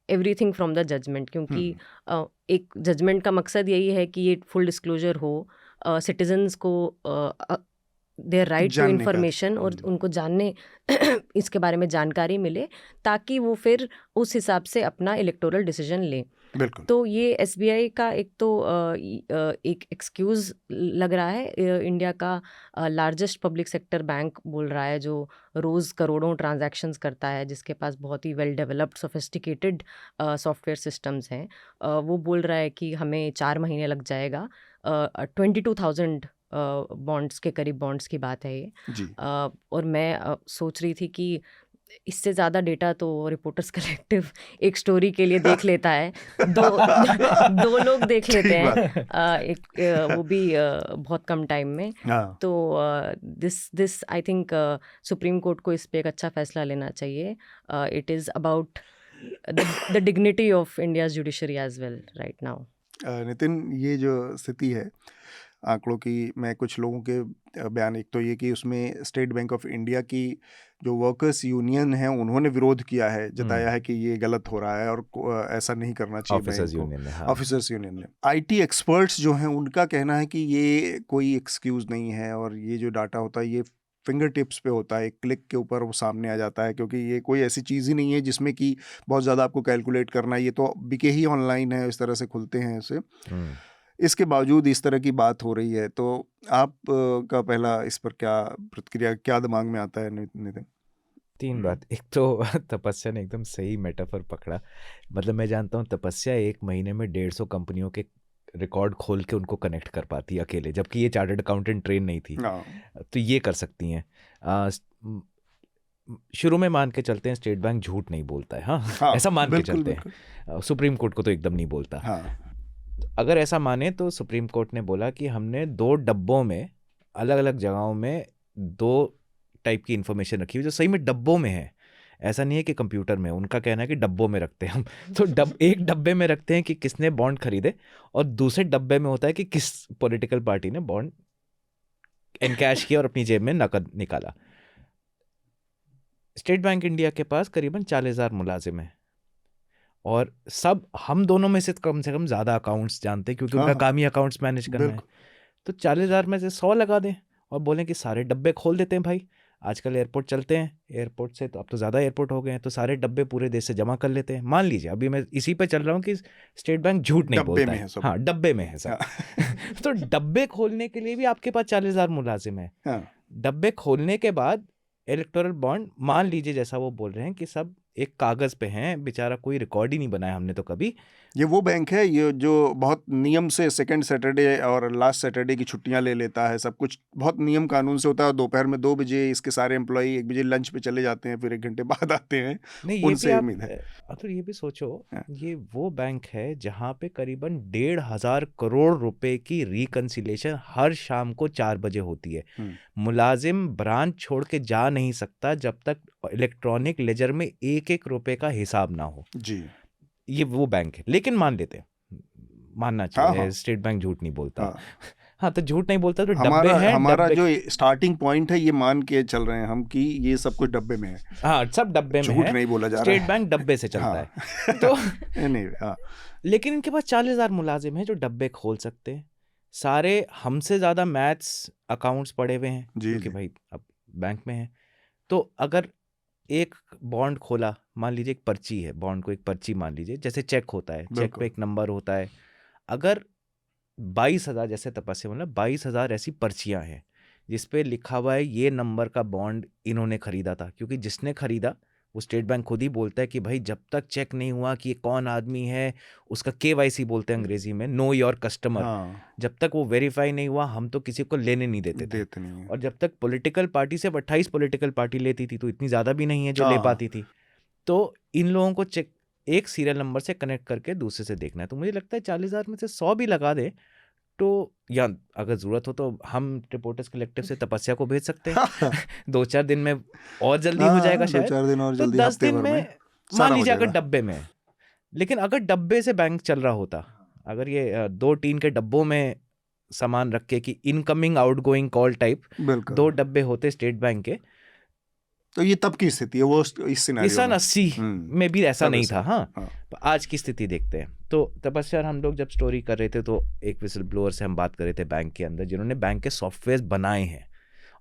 everything from the judgement. क्योंकि एक जजमेंट का मकसद यही है कि ये फुल डिस्क्लोजर हो, सिटीजन्स को देयर राइट टू इन्फॉर्मेशन और उनको जानने इसके बारे में जानकारी मिले ताकि वो फिर उस हिसाब से अपना इलेक्टोरल डिसीजन लें। बिल्कुल। तो ये SBI का एक तो एक एक्सक्यूज़ लग रहा है। इंडिया का लार्जेस्ट पब्लिक सेक्टर बैंक बोल रहा है, जो रोज़ करोड़ों ट्रांजैक्शंस करता है, जिसके पास बहुत ही well developed sophisticated software systems हैं, वो बोल रहा है कि हमें 4 महीने लग जाएगा 22,000 बॉन्ड्स के करीब बॉन्ड्स की बात है ये। जी और मैं सोच रही थी कि इससे ज़्यादा डेटा तो रिपोर्टर्स कलेक्टिव एक स्टोरी के लिए देख लेता है, दो लोग देख लेते हैं एक वो भी बहुत कम टाइम में। हाँ तो this I think supreme court को इस पे एक अच्छा फैसला लेना चाहिए। It is about the dignity of India's judiciary as well right now. Nitin, ये जो स्थिति है आंकड़ों की, मैं कुछ लोगों के बयान, एक तो ये कि उसमें स्टेट बैंक ऑफ इंडिया की जो वर्कर्स यूनियन है उन्होंने विरोध किया है, जताया है कि ये गलत हो रहा है और ऐसा नहीं करना चाहिए ऑफिसर्स बैंक यूनियन ने, को। हाँ। ऑफिसर्स यूनियन ने, आईटी एक्सपर्ट्स जो हैं उनका कहना है कि ये कोई एक्सक्यूज़ नहीं है और ये जो डाटा होता है ये फिंगर टिप्स पे होता है, एक क्लिक के ऊपर वो सामने आ जाता है, क्योंकि ये कोई ऐसी चीज़ ही नहीं है जिसमें कि बहुत ज़्यादा आपको कैलकुलेट करना है, ये तो बिके ही ऑनलाइन है, इस तरह से खुलते हैं इसे। इसके बावजूद इस तरह की बात हो रही है, तो आप का पहला इस पर क्या प्रतिक्रिया, क्या दिमाग में आता है नितिन? 3 बात। एक तो तपस्या ने एकदम सही मेटाफर पकड़ा। मतलब मैं जानता हूँ तपस्या 1 महीने में 150 कंपनियों के रिकॉर्ड खोल के उनको कनेक्ट कर पाती है अकेले, जबकि ये चार्टर्ड अकाउंटेंट ट्रेन नहीं थी। तो ये कर सकती हैं। शुरू में मान के चलते हैं स्टेट बैंक झूठ नहीं बोलता है, हाँ, ऐसा मान के चलते हैं। सुप्रीम कोर्ट को तो एकदम नहीं बोलता। हाँ। अगर ऐसा माने तो सुप्रीम कोर्ट ने बोला कि हमने 2 डब्बों में अलग अलग जगहों में 2 टाइप की इन्फॉर्मेशन रखी हुई जो सही में डब्बों में है, ऐसा नहीं है कि कंप्यूटर में। उनका कहना है कि डब्बों में रखते हैं हम। तो एक डब्बे में रखते हैं कि किसने बॉन्ड खरीदे, और दूसरे डब्बे में होता है कि किस पॉलिटिकल पार्टी ने बॉन्ड एनकैश किया और अपनी जेब में नकद निकाला। स्टेट बैंक इंडिया के पास करीबन 40,000 मुलाजिम हैं, और सब हम दोनों में से कम ज़्यादा अकाउंट्स जानते हैं, क्योंकि उनका काम ही अकाउंट्स मैनेज करना है। तो 40,000 में से 100 लगा दें और बोलें कि सारे डब्बे खोल देते हैं भाई। आजकल एयरपोर्ट चलते हैं, एयरपोर्ट से तो अब तो ज़्यादा एयरपोर्ट हो गए हैं, तो सारे डब्बे पूरे देश से जमा कर लेते हैं। मान लीजिए अभी मैं इसी पे चल रहा हूँ कि स्टेट बैंक झूठ नहीं बोलता है, हाँ, डब्बे में है सब। तो डब्बे खोलने के लिए भी आपके पास 40,000 मुलाजिम है। डब्बे खोलने के बाद इलेक्टोरल बॉन्ड, मान लीजिए जैसा वो बोल रहे हैं कि सब एक कागज़ पे हैं, बेचारा कोई रिकॉर्ड ही नहीं बनाया हमने तो कभी। ये वो बैंक है ये जो बहुत नियम से सेकंड सैटरडे और लास्ट सैटरडे की छुट्टियां ले लेता है, सब कुछ बहुत नियम कानून से होता है। दोपहर में 2 बजे इसके सारे एम्प्लॉई 1 बजे लंच पे चले जाते हैं, फिर 1 घंटे बाद आते हैं। नहीं, उनसे उम्मीद है। तो ये भी सोचो, ये वो बैंक है जहाँ पे करीबन 1,500 करोड़ रुपए की रिकंसिलेशन हर शाम को 4 बजे होती है। मुलाजिम ब्रांच छोड़ के जा नहीं सकता जब तक इलेक्ट्रॉनिक लेजर में 1-1 रुपए का हिसाब ना हो जी। ये वो बैंक है। लेकिन मान लेते हैं, मानना चाहिए स्टेट बैंक झूठ नहीं बोलता। हाँ, तो झूठ नहीं बोलता तो डब्बे हैं। हमारा जो स्टार्टिंग पॉइंट है ये मान के चल रहे हैं हम कि ये सब कुछ डब्बे में है। हाँ, सब डब्बे में है, झूठ नहीं बोला जा रहा है। स्टेट बैंक डब्बे से चलता है। तो नहीं, लेकिन इनके पास 40,000 मुलाजिम हैं जो डब्बे खोल सकते हैं। सारे हमसे ज़्यादा मैथ्स अकाउंट्स पढ़े हुए हैं, क्योंकि भाई अब बैंक में है। तो अगर एक बॉन्ड खोला, मान लीजिए एक पर्ची है, बॉन्ड को एक पर्ची मान लीजिए, जैसे चेक होता है, चेक पे एक नंबर होता है। अगर 22,000, जैसे तपस्या मतलब 22,000 ऐसी पर्चियां हैं जिसपे लिखा हुआ है ये नंबर का बॉन्ड इन्होंने खरीदा था, क्योंकि जिसने खरीदा वो स्टेट बैंक खुद ही बोलता है कि भाई जब तक चेक नहीं हुआ कि ये कौन आदमी है, उसका KYC बोलते हैं अंग्रेजी में, नो योर कस्टमर, जब तक वो वेरीफाई नहीं हुआ हम तो किसी को लेने नहीं देते थे। और जब तक पॉलिटिकल पार्टी से 28 पॉलिटिकल पार्टी लेती थी, तो इतनी ज़्यादा भी नहीं है जो ले पाती थी। तो इन लोगों को चेक एक सीरियल नंबर से कनेक्ट करके दूसरे से देखना है। तो मुझे लगता है 40,000 में से 100 भी लगा दे तो, या अगर ज़रूरत हो तो हम रिपोर्टर्स कलेक्टिव से तपस्या को भेज सकते हैं। 2-4 दिन में और जल्दी हो जाएगा शायद। 2-4 दिन और तो जल्दी, 10 दिन में मान लीजिए अगर डब्बे में। लेकिन अगर डब्बे से बैंक चल रहा होता, अगर ये 2 टीन के डब्बों में सामान रख के कि इनकमिंग आउटगोइंग कॉल टाइप 2 डब्बे होते स्टेट बैंक के, तो ये तब की स्थिति है। वो इस सिनेरियो में 80 में भी ऐसा नहीं था। हाँ, आज की स्थिति देखते हैं। तो तपस्या हम लोग जब स्टोरी कर रहे थे तो एक विसल ब्लोअर से हम बात कर रहे थे बैंक के अंदर, जिन्होंने बैंक के सॉफ्टवेयर बनाए हैं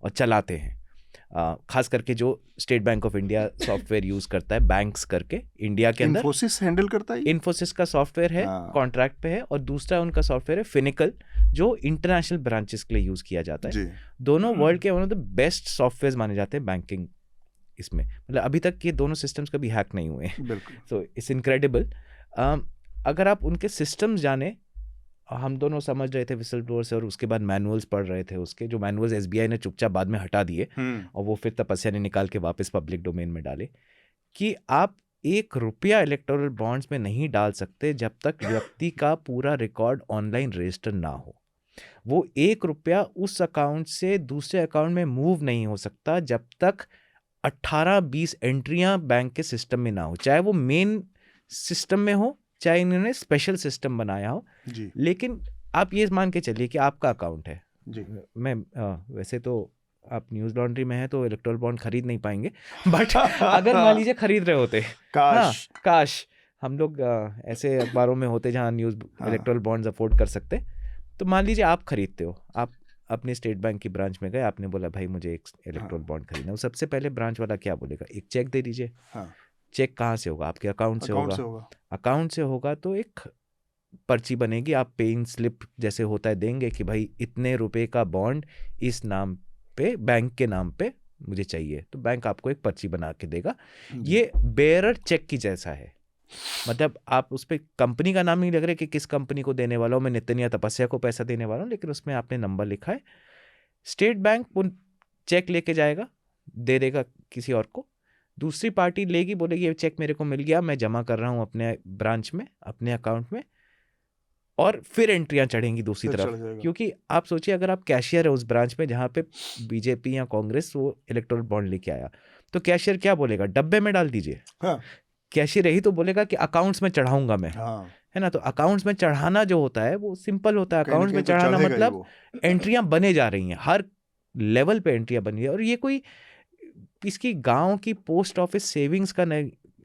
और चलाते हैं। खास करके जो state bank of India software use करता है बैंक्स करके इंडिया के अंदर, इन्फोसिस हैंडल करता है। इन्फोसिस का सॉफ्टवेयर है, कॉन्ट्रैक्ट पे है, और दूसरा उनका सॉफ्टवेयर है फिनिकल, जो इंटरनेशनल ब्रांचेस के लिए यूज किया जाता है। दोनों वर्ल्ड के one of the best software माने जाते हैं बैंकिंग इसमें। मतलब अभी तक ये दोनों सिस्टम्स कभी हैक नहीं हुए हैं। तो इट्स इनक्रेडिबल। अगर आप उनके सिस्टम्स जाने हम दोनों समझ रहे थे विसल ब्लोअर से, और उसके बाद मैनुअल्स पढ़ रहे थे उसके, जो मैनुअल्स एसबीआई ने चुपचाप बाद में हटा दिए और वो फिर तपस्या ने निकाल के वापस पब्लिक डोमेन में डाले, कि आप ₹1 इलेक्टोरल बॉन्ड्स में नहीं डाल सकते जब तक व्यक्ति का पूरा रिकॉर्ड ऑनलाइन रजिस्टर ना हो। वो ₹1 उस अकाउंट से दूसरे अकाउंट में मूव नहीं हो सकता जब तक 18-20 एंट्रियां बैंक के सिस्टम में ना हो, चाहे वो मेन सिस्टम में हो, चाहे इन्होंने स्पेशल सिस्टम बनाया हो जी। लेकिन आप ये मान के चलिए कि आपका अकाउंट है जी। मैं वैसे तो आप न्यूज़ लॉन्ड्री में है तो इलेक्ट्रोल बॉन्ड खरीद नहीं पाएंगे, बट अगर मान लीजिए खरीद रहे होते, काश हम लोग ऐसे अखबारों में होते जहाँ न्यूज़ इलेक्ट्रोल बॉन्ड्स अफोर्ड कर सकते। तो मान लीजिए आप खरीदते हो, आप अपने स्टेट बैंक की ब्रांच में गए, आपने बोला भाई मुझे एक इलेक्ट्रोल बॉन्ड खरीदना है। सबसे पहले ब्रांच वाला क्या बोलेगा, एक चेक दे दीजिए। चेक कहाँ से होगा, आपके अकाउंट से होगा। अकाउंट से होगा तो एक पर्ची बनेगी, आप पेइंग स्लिप जैसे होता है देंगे कि भाई इतने रुपए का बॉन्ड इस नाम पे, बैंक के नाम पे मुझे चाहिए, तो बैंक आपको एक पर्ची बना के देगा। ये बेयरर चेक की जैसा है, मतलब आप उस पर कंपनी का नाम नहीं लग रहा कि किस कंपनी को देने वाला हूँ, मैं नितिन या तपस्या को पैसा देने वाला हूँ, लेकिन उसमें आपने नंबर लिखा है। स्टेट बैंक वो चेक लेके जाएगा, दे देगा किसी और को, दूसरी पार्टी लेगी, बोलेगी ये चेक मेरे को मिल गया, मैं जमा कर रहा हूँ अपने ब्रांच में, अपने अकाउंट में, और फिर एंट्रियां चढ़ेंगी दूसरी तरफ। क्योंकि आप सोचिए अगर आप कैशियर है उस ब्रांच में जहाँ पे बीजेपी या कांग्रेस वो इलेक्टोरल बॉन्ड लेके आया, तो कैशियर क्या बोलेगा, डब्बे में डाल दीजिए। कैशियर यही तो बोलेगा कि अकाउंट्स में चढ़ाऊंगा मैं, है ना। तो अकाउंट्स में चढ़ाना जो होता है वो सिंपल होता है। अकाउंट्स में चढ़ाना मतलब एंट्रियां बने जा रही हैं, हर लेवल पे एंट्रियां बनी है, और ये कोई इसकी गांव की पोस्ट ऑफिस सेविंग्स का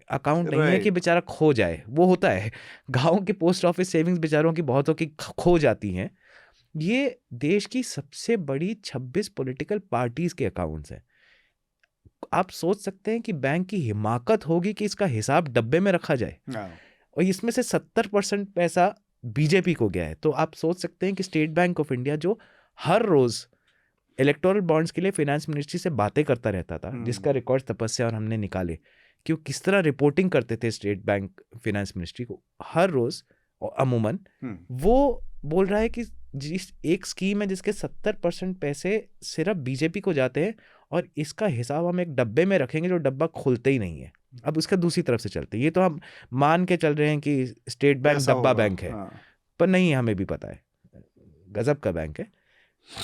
अकाउंट नहीं है कि बेचारा खो जाए। वो होता है गांव के पोस्ट ऑफिस सेविंग्स बेचारों की बहुतों की खो जाती हैं। ये देश की सबसे बड़ी 26 पॉलिटिकल पार्टीज के अकाउंट्स हैं। आप सोच सकते हैं कि बैंक की हिमाकत होगी कि इसका हिसाब डब्बे में रखा जाए, और इसमें से 70% पैसा बीजेपी को गया है। तो आप सोच सकते हैं कि स्टेट बैंक ऑफ इंडिया जो हर रोज इलेक्टोरल बॉन्ड्स के लिए फाइनेंस मिनिस्ट्री से बातें करता रहता था, जिसका रिकॉर्ड तपस्या और हमने निकाले कि वो किस तरह रिपोर्टिंग करते थे स्टेट बैंक फाइनेंस मिनिस्ट्री को हर रोज, और अमूमन वो बोल रहा है कि जिस एक स्कीम है जिसके 70% पैसे सिर्फ बीजेपी को जाते हैं, और इसका हिसाब हम एक डब्बे में रखेंगे जो डब्बा खुलते ही नहीं है। अब उसका दूसरी तरफ से चलते, ये तो हम मान के चल रहे हैं कि स्टेट बैंक डब्बा बैंक है, पर नहीं, हमें भी पता है गजब का बैंक है।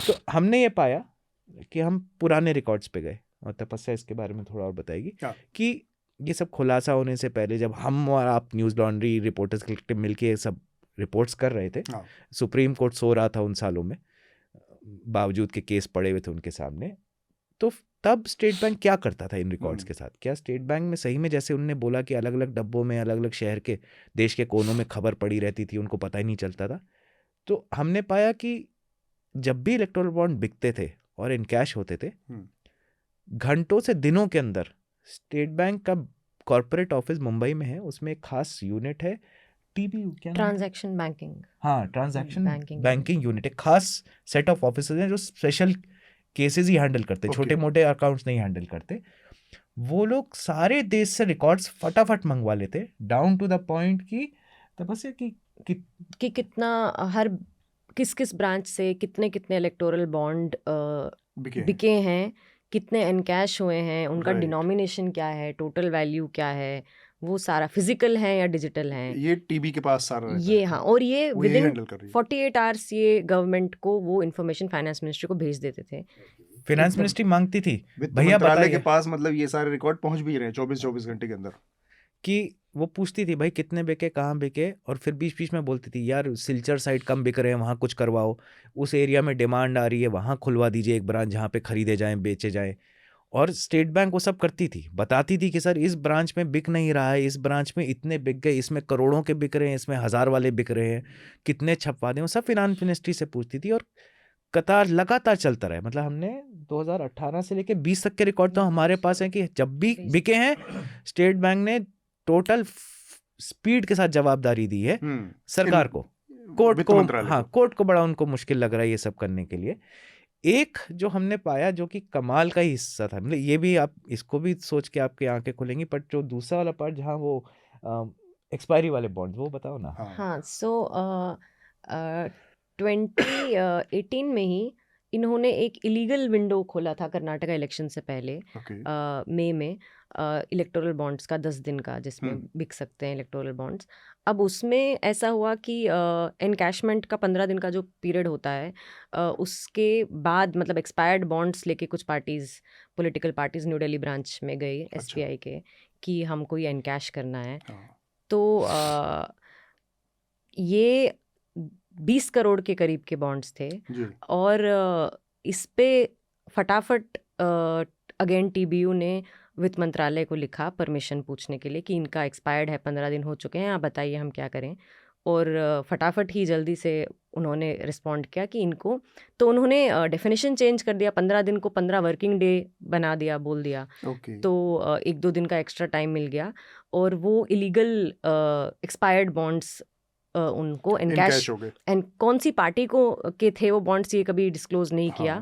तो हमने ये पाया कि हम पुराने रिकॉर्ड्स पे गए, और तपस्या इसके बारे में थोड़ा और बताएगी कि ये सब खुलासा होने से पहले जब हम और आप न्यूज़ लॉन्ड्री रिपोर्टर्स कलेक्टिव मिलके ये सब रिपोर्ट्स कर रहे थे, सुप्रीम कोर्ट सो रहा था उन सालों में, बावजूद के केस पड़े हुए थे उनके सामने। तो तब स्टेट बैंक क्या करता था इन रिकॉर्ड्स के साथ? क्या स्टेट बैंक में सही में जैसे उन्होंने बोला कि अलग अलग डब्बों में अलग अलग शहर के देश के कोनों में खबर पड़ी रहती थी, उनको पता ही नहीं चलता था? तो हमने पाया कि जब भी इलेक्टोरल बॉन्ड बिकते थे और इनकैश होते थे, घंटों से दिनों के अंदर स्टेट बैंक का कॉर्पोरेट ऑफिस मुंबई में है, उसमें एक खास यूनिट है, ट्रांजैक्शन बैंकिंग, हाँ, ट्रांजैक्शन बैंकिंग यूनिट, एक खास सेट ऑफ ऑफिसर्स हैं जो स्पेशल केसेस ही हैंडल करते, छोटे मोटे अकाउंट्स नहीं हैंडल करते। वो लोग सारे देश से रिकॉर्ड्स फटाफट मंगवा लेते, डाउन टू द पॉइंट की तपस्या कि कितना हर किस ब्रांच से कितने इलेक्टोरल बॉन्ड बिके हैं, कितने एनकैश हुए हैं, उनका डिनोमिनेशन क्या है, टोटल वैल्यू क्या है, वो सारा फिजिकल है या डिजिटल है, ये टीबी के पास सारा रहता ये है। हाँ, और ये विदिन 48 आवर्स ये गवर्नमेंट को वो इन्फॉर्मेशन फाइनेंस मिनिस्ट्री को भेज देते थे। फाइनेंस मिनिस्ट्री मांगती थी भैया बताइए के पास, मतलब ये सारे रिकॉर्ड पहुंच भी रहे हैं 24 घंटे के अंदर, कि वो पूछती थी भाई कितने बिके, कहाँ बिके, और फिर बीच बीच में बोलती थी यार सिलचर साइड कम बिक रहे हैं, वहाँ कुछ करवाओ, उस एरिया में डिमांड आ रही है, वहाँ खुलवा दीजिए एक ब्रांच जहाँ पे खरीदे जाएं, बेचे जाएं। और स्टेट बैंक वो सब करती थी, बताती थी कि सर इस ब्रांच में बिक नहीं रहा है, इस ब्रांच में इतने बिक गए, इसमें करोड़ों के बिक रहे हैं, इसमें 1000 वाले बिक रहे हैं, कितने छपवा दें, वो सब फाइनेंस मिनिस्ट्री से पूछती थी। और कतार लगातार चलता रहा, मतलब हमने 2018 से लेके 20 तक के रिकॉर्ड तो हमारे पास हैं कि जब भी बिके हैं स्टेट बैंक ने टोटल स्पीड के साथ जवाबदारी दी है सरकार को, कोर्ट को, हाँ, कोर्ट को बड़ा उनको मुश्किल लग रहा है ये सब करने के लिए। एक जो हमने पाया जो कि कमाल का ही हिस्सा था, मतलब ये भी आप इसको भी सोच के आपकी आंखें खुलेंगी, बट जो दूसरा वाला पार्ट जहाँ वो एक्सपायरी वाले बॉन्ड्स, वो बताओ ना। हाँ, सो 2018 में ही इन्होंने एक इलीगल विंडो खोला था कर्नाटका इलेक्शन से पहले, मई में, इलेक्टोरल बॉन्ड्स का 10 दिन का, जिसमें बिक सकते हैं इलेक्टोरल बॉन्ड्स। अब उसमें ऐसा हुआ कि एनकैशमेंट का 15 दिन का जो पीरियड होता है, उसके बाद मतलब एक्सपायर्ड बॉन्ड्स लेके कुछ parties, political parties new Delhi branch में गई एसबीआई के कि हमको ये एनकैश करना है। तो ये 20 करोड़ के करीब के बॉन्ड्स थे और इस पे फटाफट अगेन टीबीयू ने वित्त मंत्रालय को लिखा परमिशन पूछने के लिए कि इनका एक्सपायर्ड है, 15 दिन हो चुके हैं, आप बताइए हम क्या करें। और फटाफट ही जल्दी से उन्होंने रिस्पॉन्ड किया कि इनको, तो उन्होंने डेफिनेशन चेंज कर दिया, 15 दिन को 15 वर्किंग डे बना दिया, बोल दिया। तो 1-2 दिन का एक्स्ट्रा टाइम मिल गया और वो इलीगल एक्सपायर्ड बॉन्ड्स उनको एनकैश हो गए। एंड कौन सी पार्टी को के थे वो बॉन्ड्स, ये कभी डिस्क्लोज नहीं किया,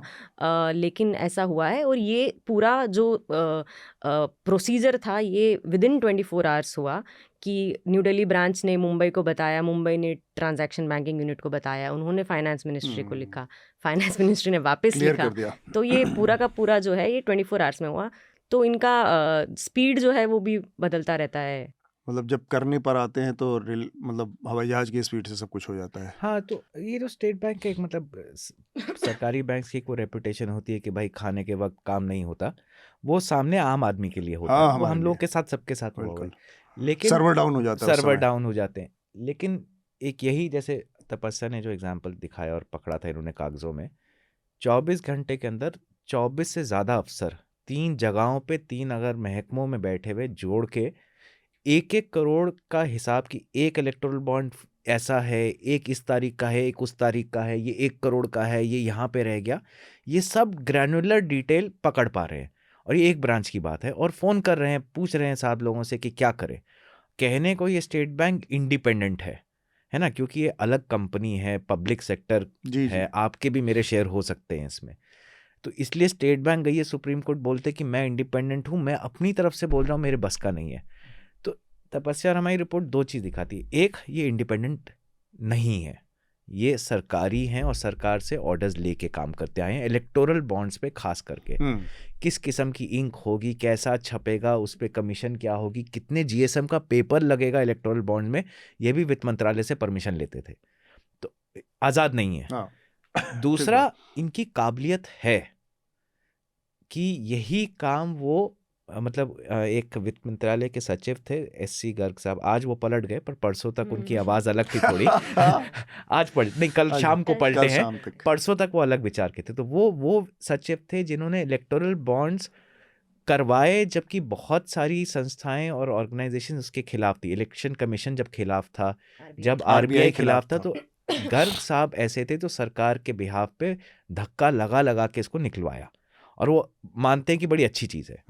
लेकिन ऐसा हुआ है। और ये पूरा जो प्रोसीजर था ये विदिन 24 आवर्स हुआ कि न्यू दिल्ली ब्रांच ने मुंबई को बताया, मुंबई ने ट्रांजैक्शन बैंकिंग यूनिट को बताया, उन्होंने फाइनेंस मिनिस्ट्री को लिखा, फाइनेंस मिनिस्ट्री ने वापस लिखा, तो ये पूरा का पूरा जो है ये 24 आवर्स में हुआ। तो इनका स्पीड जो है वो भी बदलता रहता है। मतलब जब करने पर आते हैं तो मतलब हवाई जहाज की स्पीड से सब कुछ हो जाता है। हाँ, तो ये जो स्टेट बैंक का एक मतलब सरकारी बैंक की एक वो रेपुटेशन होती है कि भाई खाने के वक्त काम नहीं होता, वो सामने आम आदमी के लिए होता है, वो हम लोग के साथ सबके साथ हुआ, लेकिन सर्वर डाउन हो जाता है, सर्वर डाउन हो जाते हैं। लेकिन एक यही जैसे तपस्या ने जो एग्जाम्पल दिखाया और पकड़ा था इन्होंने कागजों में, 24 घंटे के अंदर 24 से ज़्यादा अफसर 3 जगहों पे 3 अगर महकमों में बैठे हुए जोड़ के 1-1 करोड़ का हिसाब की एक इलेक्टोरल बॉन्ड ऐसा है, एक इस तारीख का है, एक उस तारीख का है, ये 1 करोड़ का है, ये यहाँ पे रह गया, ये सब ग्रैनुलर डिटेल पकड़ पा रहे हैं। और ये एक ब्रांच की बात है, और फ़ोन कर रहे हैं, पूछ रहे हैं साहब लोगों से कि क्या करें। कहने को ये स्टेट बैंक इंडिपेंडेंट है ना, क्योंकि ये अलग कंपनी है, पब्लिक सेक्टर है, आपके भी मेरे शेयर हो सकते हैं इसमें, तो इसलिए स्टेट बैंक गई है सुप्रीम कोर्ट, बोलते कि मैं इंडिपेंडेंट हूँ, मैं अपनी तरफ से बोल रहा हूँ, मेरे बस का नहीं है। तो तपस्या और हमारी रिपोर्ट 2 चीज़ दिखाती है, एक ये इंडिपेंडेंट नहीं है, ये सरकारी हैं और सरकार से ऑर्डर्स लेके काम करते आए हैं, इलेक्टोरल बॉन्ड्स पे खास करके। किस किस्म की इंक होगी, कैसा छपेगा, उस पर कमीशन क्या होगी, कितने जीएसएम का पेपर लगेगा इलेक्टोरल बॉन्ड में, ये भी वित्त मंत्रालय से परमिशन लेते थे, तो आज़ाद नहीं है। दूसरा, इनकी काबिलियत है कि यही काम वो मतलब एक वित्त मंत्रालय के सचिव थे एससी गर्ग साहब, आज वो पलट गए, पर परसों तक उनकी आवाज़ अलग थी थोड़ी आज नहीं, कल शाम को पलटे हैं, परसों तक वो अलग विचार के थे। तो वो सचिव थे जिन्होंने इलेक्टोरल बॉन्ड्स करवाए, जबकि बहुत सारी संस्थाएं और ऑर्गेनाइजेशन उसके खिलाफ थी। इलेक्शन कमीशन जब खिलाफ था, जब आरबीआई खिलाफ था, तो गर्ग साहब ऐसे थे तो सरकार के बिहाफ पे धक्का लगा के इसको निकलवाया, और वो मानते हैं कि बड़ी अच्छी चीज़ है,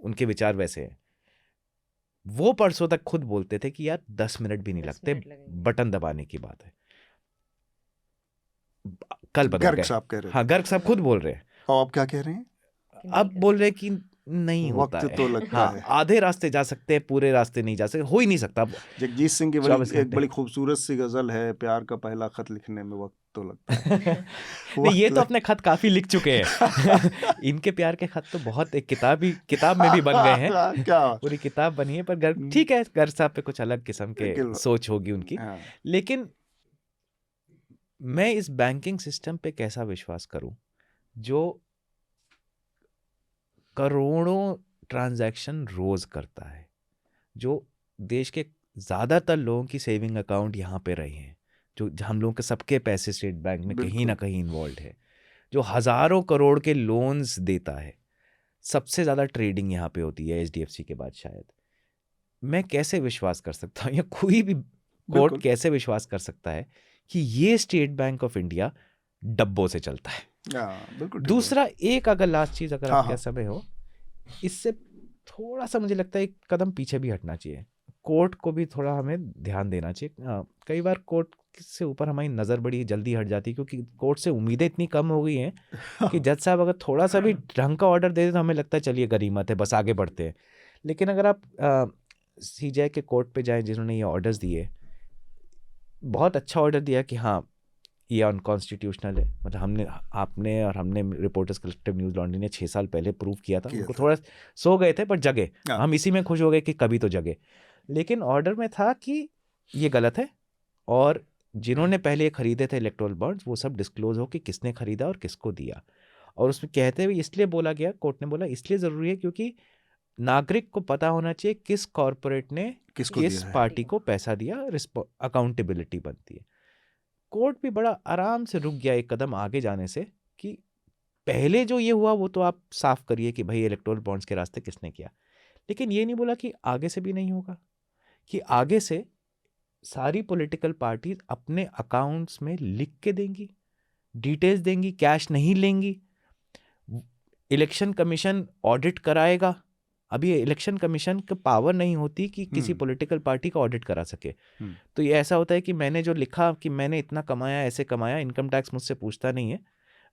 उनके विचार वैसे हैं। वो परसों तक खुद बोलते थे कि यार 10 मिनट भी नहीं लगते, बटन दबाने की बात है। कल बदल गए, साहब कह रहे हैं। हाँ, गर्ग साहब खुद बोल रहे हैं। और आप क्या कह रहे हैं? अब बोल रहे हैं कि नहीं होता है, तो लगता हाँ, है आधे रास्ते जा सकते हैं, पूरे रास्ते नहीं जा सकते, हो ही नहीं सकता। जगजीत सिंह की एक बड़ी खूबसूरत सी गजल है, प्यार का पहला खत लिखने में वक्त तो लगता है नहीं, ये तो अपने खत काफी लिख चुके हैं इनके प्यार के खत तो बहुत, एक किताब में भी बन गए हैं, क्या पूरी किताब बनी है। पर गर्ग, ठीक है, गर्ग साहब पे कुछ अलग किस्म के सोच होगी उनकी। लेकिन मैं इस बैंकिंग सिस्टम पे कैसा विश्वास करूं जो करोड़ों ट्रांजैक्शन रोज करता है, जो देश के ज्यादातर लोगों की सेविंग अकाउंट यहाँ पे रहे हैं, जो हम लोगों के सबके पैसे स्टेट बैंक में कहीं ना कहीं इन्वॉल्व है, जो हजारों करोड़ के लोन्स देता है, सबसे ज़्यादा ट्रेडिंग यहाँ पे होती है एचडीएफसी के बाद शायद। मैं कैसे विश्वास कर सकता हूँ, या कोई भी कोर्ट कैसे विश्वास कर सकता है कि ये स्टेट बैंक ऑफ इंडिया डब्बों से चलता है? दूसरा, एक अगर लास्ट चीज़, अगर आपका समय हो, इससे थोड़ा सा मुझे लगता है एक कदम पीछे भी हटना चाहिए, कोर्ट को भी थोड़ा हमें ध्यान देना चाहिए। कई बार कोर्ट से ऊपर हमारी नज़र बड़ी जल्दी हट जाती है, क्योंकि कोर्ट से उम्मीदें इतनी कम हो गई हैं कि जज साहब अगर थोड़ा सा भी ढंग का ऑर्डर दे दे तो हमें लगता है चलिए गरीमत है, बस आगे बढ़ते हैं। लेकिन अगर आप सीजेआई के कोर्ट पे जाएं, जिन्होंने ये ऑर्डर्स दिए, बहुत अच्छा ऑर्डर दिया कि हाँ ये अनकॉन्स्टिट्यूशनल है। मतलब हमने रिपोर्टर्स कलेक्टिव न्यूज़ लॉन्ड्री ने 6 साल पहले प्रूव किया था। उनको थोड़ा सो गए थे पर जगे, हम इसी में खुश हो गए कि कभी तो जगे। लेकिन ऑर्डर में था कि ये गलत है, और जिन्होंने पहले खरीदे थे इलेक्टोरल बॉन्ड्स वो सब डिस्क्लोज हो कि किसने खरीदा और किसको दिया। और उसमें कहते हुए इसलिए बोला गया, कोर्ट ने बोला इसलिए ज़रूरी है क्योंकि नागरिक को पता होना चाहिए किस कॉरपोरेट ने किस पार्टी को पैसा दिया, अकाउंटेबिलिटी बनती है। कोर्ट भी बड़ा आराम से रुक गया एक कदम आगे जाने से कि पहले जो ये हुआ वो तो आप साफ करिए कि भाई इलेक्टोरल बॉन्ड्स के रास्ते किसने किया, लेकिन ये नहीं बोला कि आगे से भी नहीं होगा, कि आगे से सारी पॉलिटिकल पार्टीज अपने अकाउंट्स में लिख के देंगी, डिटेल्स देंगी, कैश नहीं लेंगी, इलेक्शन कमीशन ऑडिट कराएगा। अभी इलेक्शन कमीशन का पावर नहीं होती कि किसी पॉलिटिकल पार्टी का ऑडिट करा सके। तो ये ऐसा होता है कि मैंने जो लिखा कि मैंने इतना कमाया, ऐसे कमाया, इनकम टैक्स मुझसे पूछता नहीं है,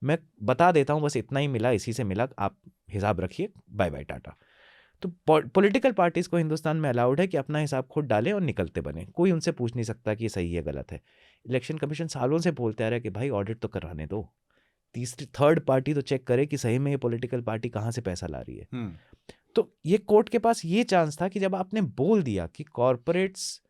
मैं बता देता हूँ बस इतना ही मिला, इसी से मिला, आप हिसाब रखिए, बाय बाय टाटा। तो पॉलिटिकल पार्टीज को हिंदुस्तान में अलाउड है कि अपना हिसाब खुद डालें और निकलते बने, कोई उनसे पूछ नहीं सकता कि ये सही है गलत है। इलेक्शन कमीशन सालों से बोलते आ रहा है कि भाई ऑडिट तो कराने दो, तीसरी थर्ड पार्टी तो चेक करे कि सही में ये पॉलिटिकल पार्टी कहाँ से पैसा ला रही है। तो ये कोर्ट के पास ये चांस था कि जब आपने बोल दिया कि कॉरपोरेट्स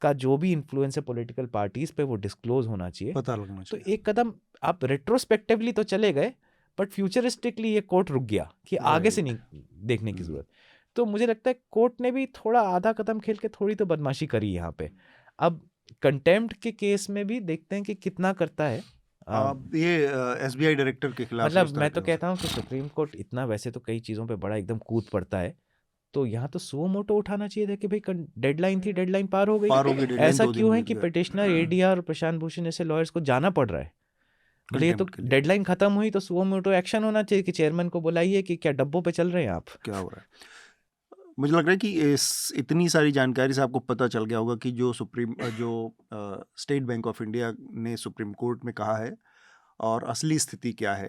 का जो भी इन्फ्लुएंस है पॉलिटिकल पार्टीज पे वो डिस्क्लोज होना चाहिए, पता लगना चाहिए। तो एक कदम आप रेट्रोस्पेक्टिवली तो चले गए, बट फ्यूचरिस्टिकली ये कोर्ट रुक गया कि आगे से नहीं देखने की जरूरत। तो मुझे लगता है कोर्ट ने भी थोड़ा आधा कदम खेल के थोड़ी तो बदमाशी करी यहाँ पे। अब कंटेम्प्ट के केस में भी देखते हैं कि कितना करता है। ये SBI डायरेक्टर के खिलाफ, मतलब मैं तो कहता हूँ कि सुप्रीम कोर्ट इतना वैसे तो कई चीज़ों पे बड़ा एकदम कूद पड़ता है, तो यहाँ तो सो मोटो उठाना चाहिए था कि भाई डेडलाइन थी, डेडलाइन पार हो गई। ऐसा क्यों है कि पिटिशनर, ADR और प्रशांत भूषण जैसे लॉयर्स को जाना पड़ रहा है? बोले ये तो डेडलाइन खत्म हुई तो सो मोटो एक्शन होना चाहिए कि चेयरमैन को बुलाइए कि क्या डब्बों पे चल रहे हैं आप, क्या हो रहा है। मुझे लग रहा है कि इतनी सारी जानकारी से आपको पता चल गया होगा कि जो स्टेट बैंक ऑफ इंडिया ने सुप्रीम कोर्ट में कहा है और असली स्थिति क्या है।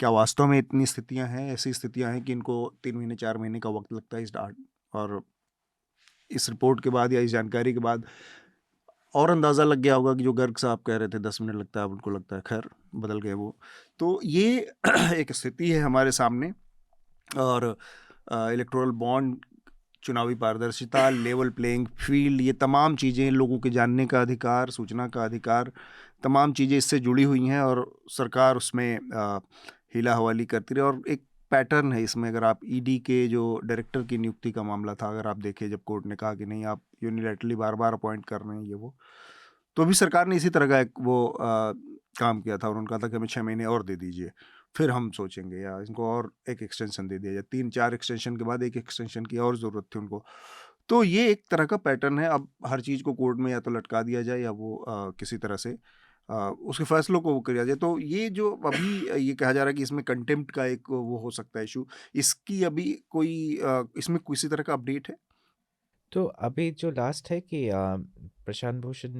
क्या वास्तव में इतनी स्थितियां हैं, ऐसी स्थितियां हैं कि इनको 3 महीने 4 महीने का वक्त लगता है स्टार्ट, और इस रिपोर्ट के बाद या इस जानकारी के बाद और अंदाज़ा लग गया होगा कि जो गर्ग साहब कह रहे थे 10 मिनट लगता है, अब उनको लगता है खैर बदल गए वो। तो ये एक स्थिति है हमारे सामने, और इलेक्टोरल बॉन्ड, चुनावी पारदर्शिता, लेवल प्लेइंग फील्ड, ये तमाम चीज़ें, लोगों के जानने का अधिकार, सूचना का अधिकार, तमाम चीज़ें इससे जुड़ी हुई हैं, और सरकार उसमें हीला हवाली करती रही। और एक पैटर्न है इसमें, अगर आप ED के जो डायरेक्टर की नियुक्ति का मामला था, अगर आप देखें, जब कोर्ट ने कहा कि नहीं आप यूनिलैटरली बार बार अपॉइंट कर रहे हैं ये वो, तो भी सरकार ने इसी तरह का एक काम किया था, और उनका था कि हमें 6 महीने और दे दीजिए, फिर हम सोचेंगे, या इनको और एक एक्सटेंशन दे दिया, या 3-4 एक्सटेंशन के बाद एक एक्सटेंशन की और ज़रूरत थी उनको। तो ये एक तरह का पैटर्न है। अब हर चीज़ को कोर्ट में या तो लटका दिया जाए, या वो किसी तरह से उसके फैसलों को वो किया जाए। तो ये जो अभी ये कहा जा रहा है कि इसमें कंटेम्प्ट का एक वो हो सकता है इशू, इसकी अभी कोई इसमें किसी तरह का अपडेट है? तो अभी जो लास्ट है कि प्रशांत भूषण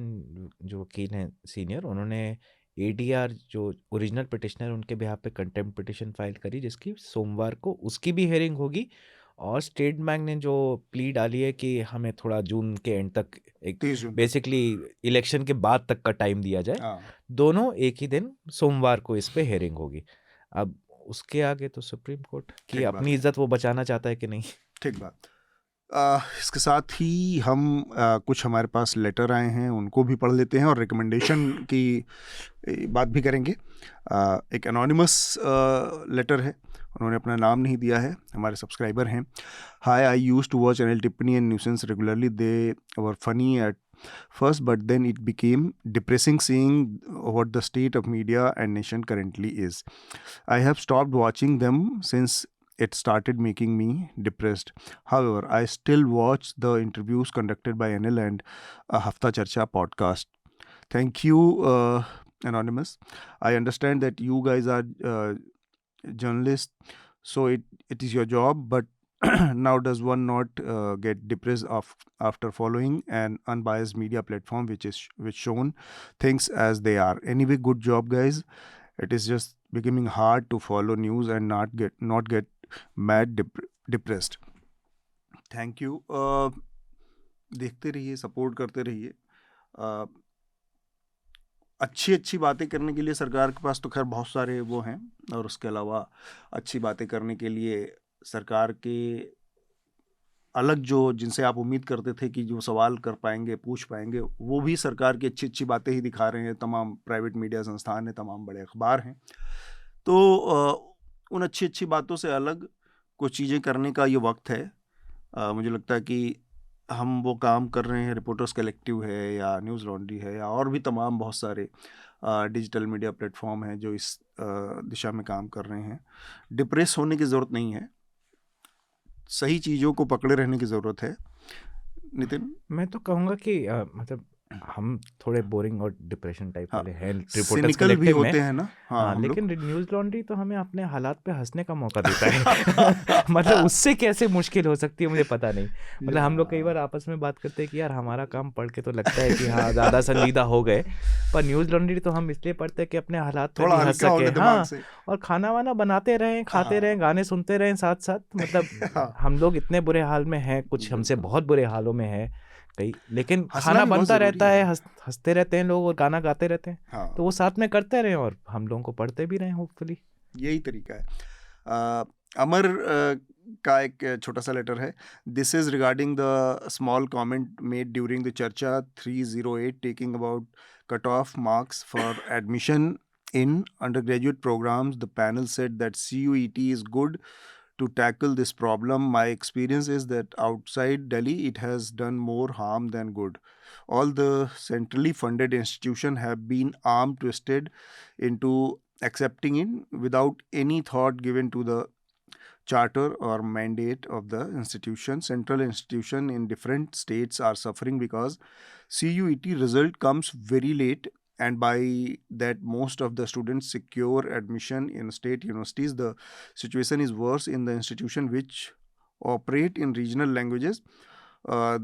जो वकील हैं सीनियर, उन्होंने ADR जो ओरिजिनल पिटिशनर उनके बिहाफ पे कंटेम्प्ट पिटिशन फाइल करी, जिसकी सोमवार को उसकी भी हेयरिंग होगी। और स्टेट बैंक ने जो प्ली डाली है कि हमें थोड़ा जून के एंड तक, एक बेसिकली इलेक्शन के बाद तक का टाइम दिया जाए, दोनों एक ही दिन सोमवार को इस पे हेयरिंग होगी। अब उसके आगे तो सुप्रीम कोर्ट की अपनी इज्जत वो बचाना चाहता है कि नहीं। ठीक बात। इसके साथ ही हम कुछ हमारे पास लेटर आए हैं उनको भी पढ़ लेते हैं, और रिकमेंडेशन की बात भी करेंगे। एक एनोनिमस लेटर है, उन्होंने अपना नाम नहीं दिया है, हमारे सब्सक्राइबर हैं। Hi, I used to watch Anil टिप्पणी and nuisance regularly. They were funny at first, but then it became depressing seeing what the state of media and nation currently is. I have stopped watching them since it started making me depressed. However, I still watch the interviews conducted by Anil and Hafta Charcha podcast. Thank you, Anonymous. I understand that you guys are journalists, so it is your job, but now does one not get depressed after following an unbiased media platform which shown things as they are? Anyway, good job guys. It is just becoming hard to follow news and not get mad depressed. Thank you. देखते रहिए, support करते रहिए। अच्छी बातें करने के लिए सरकार के पास तो खैर बहुत सारे वो हैं, और उसके अलावा अच्छी बातें करने के लिए सरकार के अलग जो जिनसे आप उम्मीद करते थे कि जो सवाल कर पाएंगे, पूछ पाएंगे, वो भी सरकार की अच्छी बातें ही दिखा रहे हैं। तमाम प्राइवेट मीडिया संस्थान हैं, तमाम बड़े अखबार हैं। तो उन अच्छी बातों से अलग कुछ चीज़ें करने का ये वक्त है। मुझे लगता है कि हम वो काम कर रहे हैं, रिपोर्टर्स कलेक्टिव है या न्यूज़ लॉन्ड्री है या और भी तमाम बहुत सारे डिजिटल मीडिया प्लेटफॉर्म हैं जो इस दिशा में काम कर रहे हैं। डिप्रेस होने की ज़रूरत नहीं है, सही चीज़ों को पकड़े रहने की ज़रूरत है। नितिन, मैं तो कहूँगा कि मतलब हम थोड़े बोरिंग और डिप्रेशन टाइप वाले हैं रिपोर्टर्स सिनिकल भी कलेक्टिव में। होते हैं ना। हाँ, लेकिन न्यूज़ लॉन्ड्री तो हमें अपने हालात पे हंसने का मौका देता है। मतलब उससे कैसे मुश्किल हो सकती है मुझे पता नहीं। मतलब हम लोग कई बार आपस में बात करते हैं कि यार हमारा काम पढ़ के तो लगता है कि हाँ ज़्यादा संजीदा हो गए, पर न्यूज़ लॉन्ड्री तो हम इसलिए पढ़ते हैं कि अपने हालात पे थोड़ा भी हंस हल्का हो सके। गया दिमाग हाँ, से। और खाना वाना बनाते रहें, खाते रहें, गाने सुनते रहें साथ साथ। मतलब हाँ। हम लोग इतने बुरे हाल में हैं, कुछ हमसे बहुत बुरे हालों में है कई, लेकिन खाना भी बहुत बनता जरूरी रहता है, हंसते रहते हैं लोग और गाना गाते रहते हैं। हाँ, तो वो साथ में करते रहे और हम लोगों को पढ़ते भी रहे होपफुली। यही तरीका है। अमर का एक छोटा सा लेटर है। This is regarding the small comment made during the चर्चा 308 taking about cut off marks for admission in undergraduate programs. The panel said that CUET is good to tackle this problem. My experience is that outside Delhi, it has done more harm than good. All the centrally funded institutions have been arm twisted into accepting it without any thought given to the charter or mandate of the institution. Central institution in different states are suffering because CUET result comes very late, and by that most of the students secure admission in state universities. The situation is worse in the institution which operate in regional languages.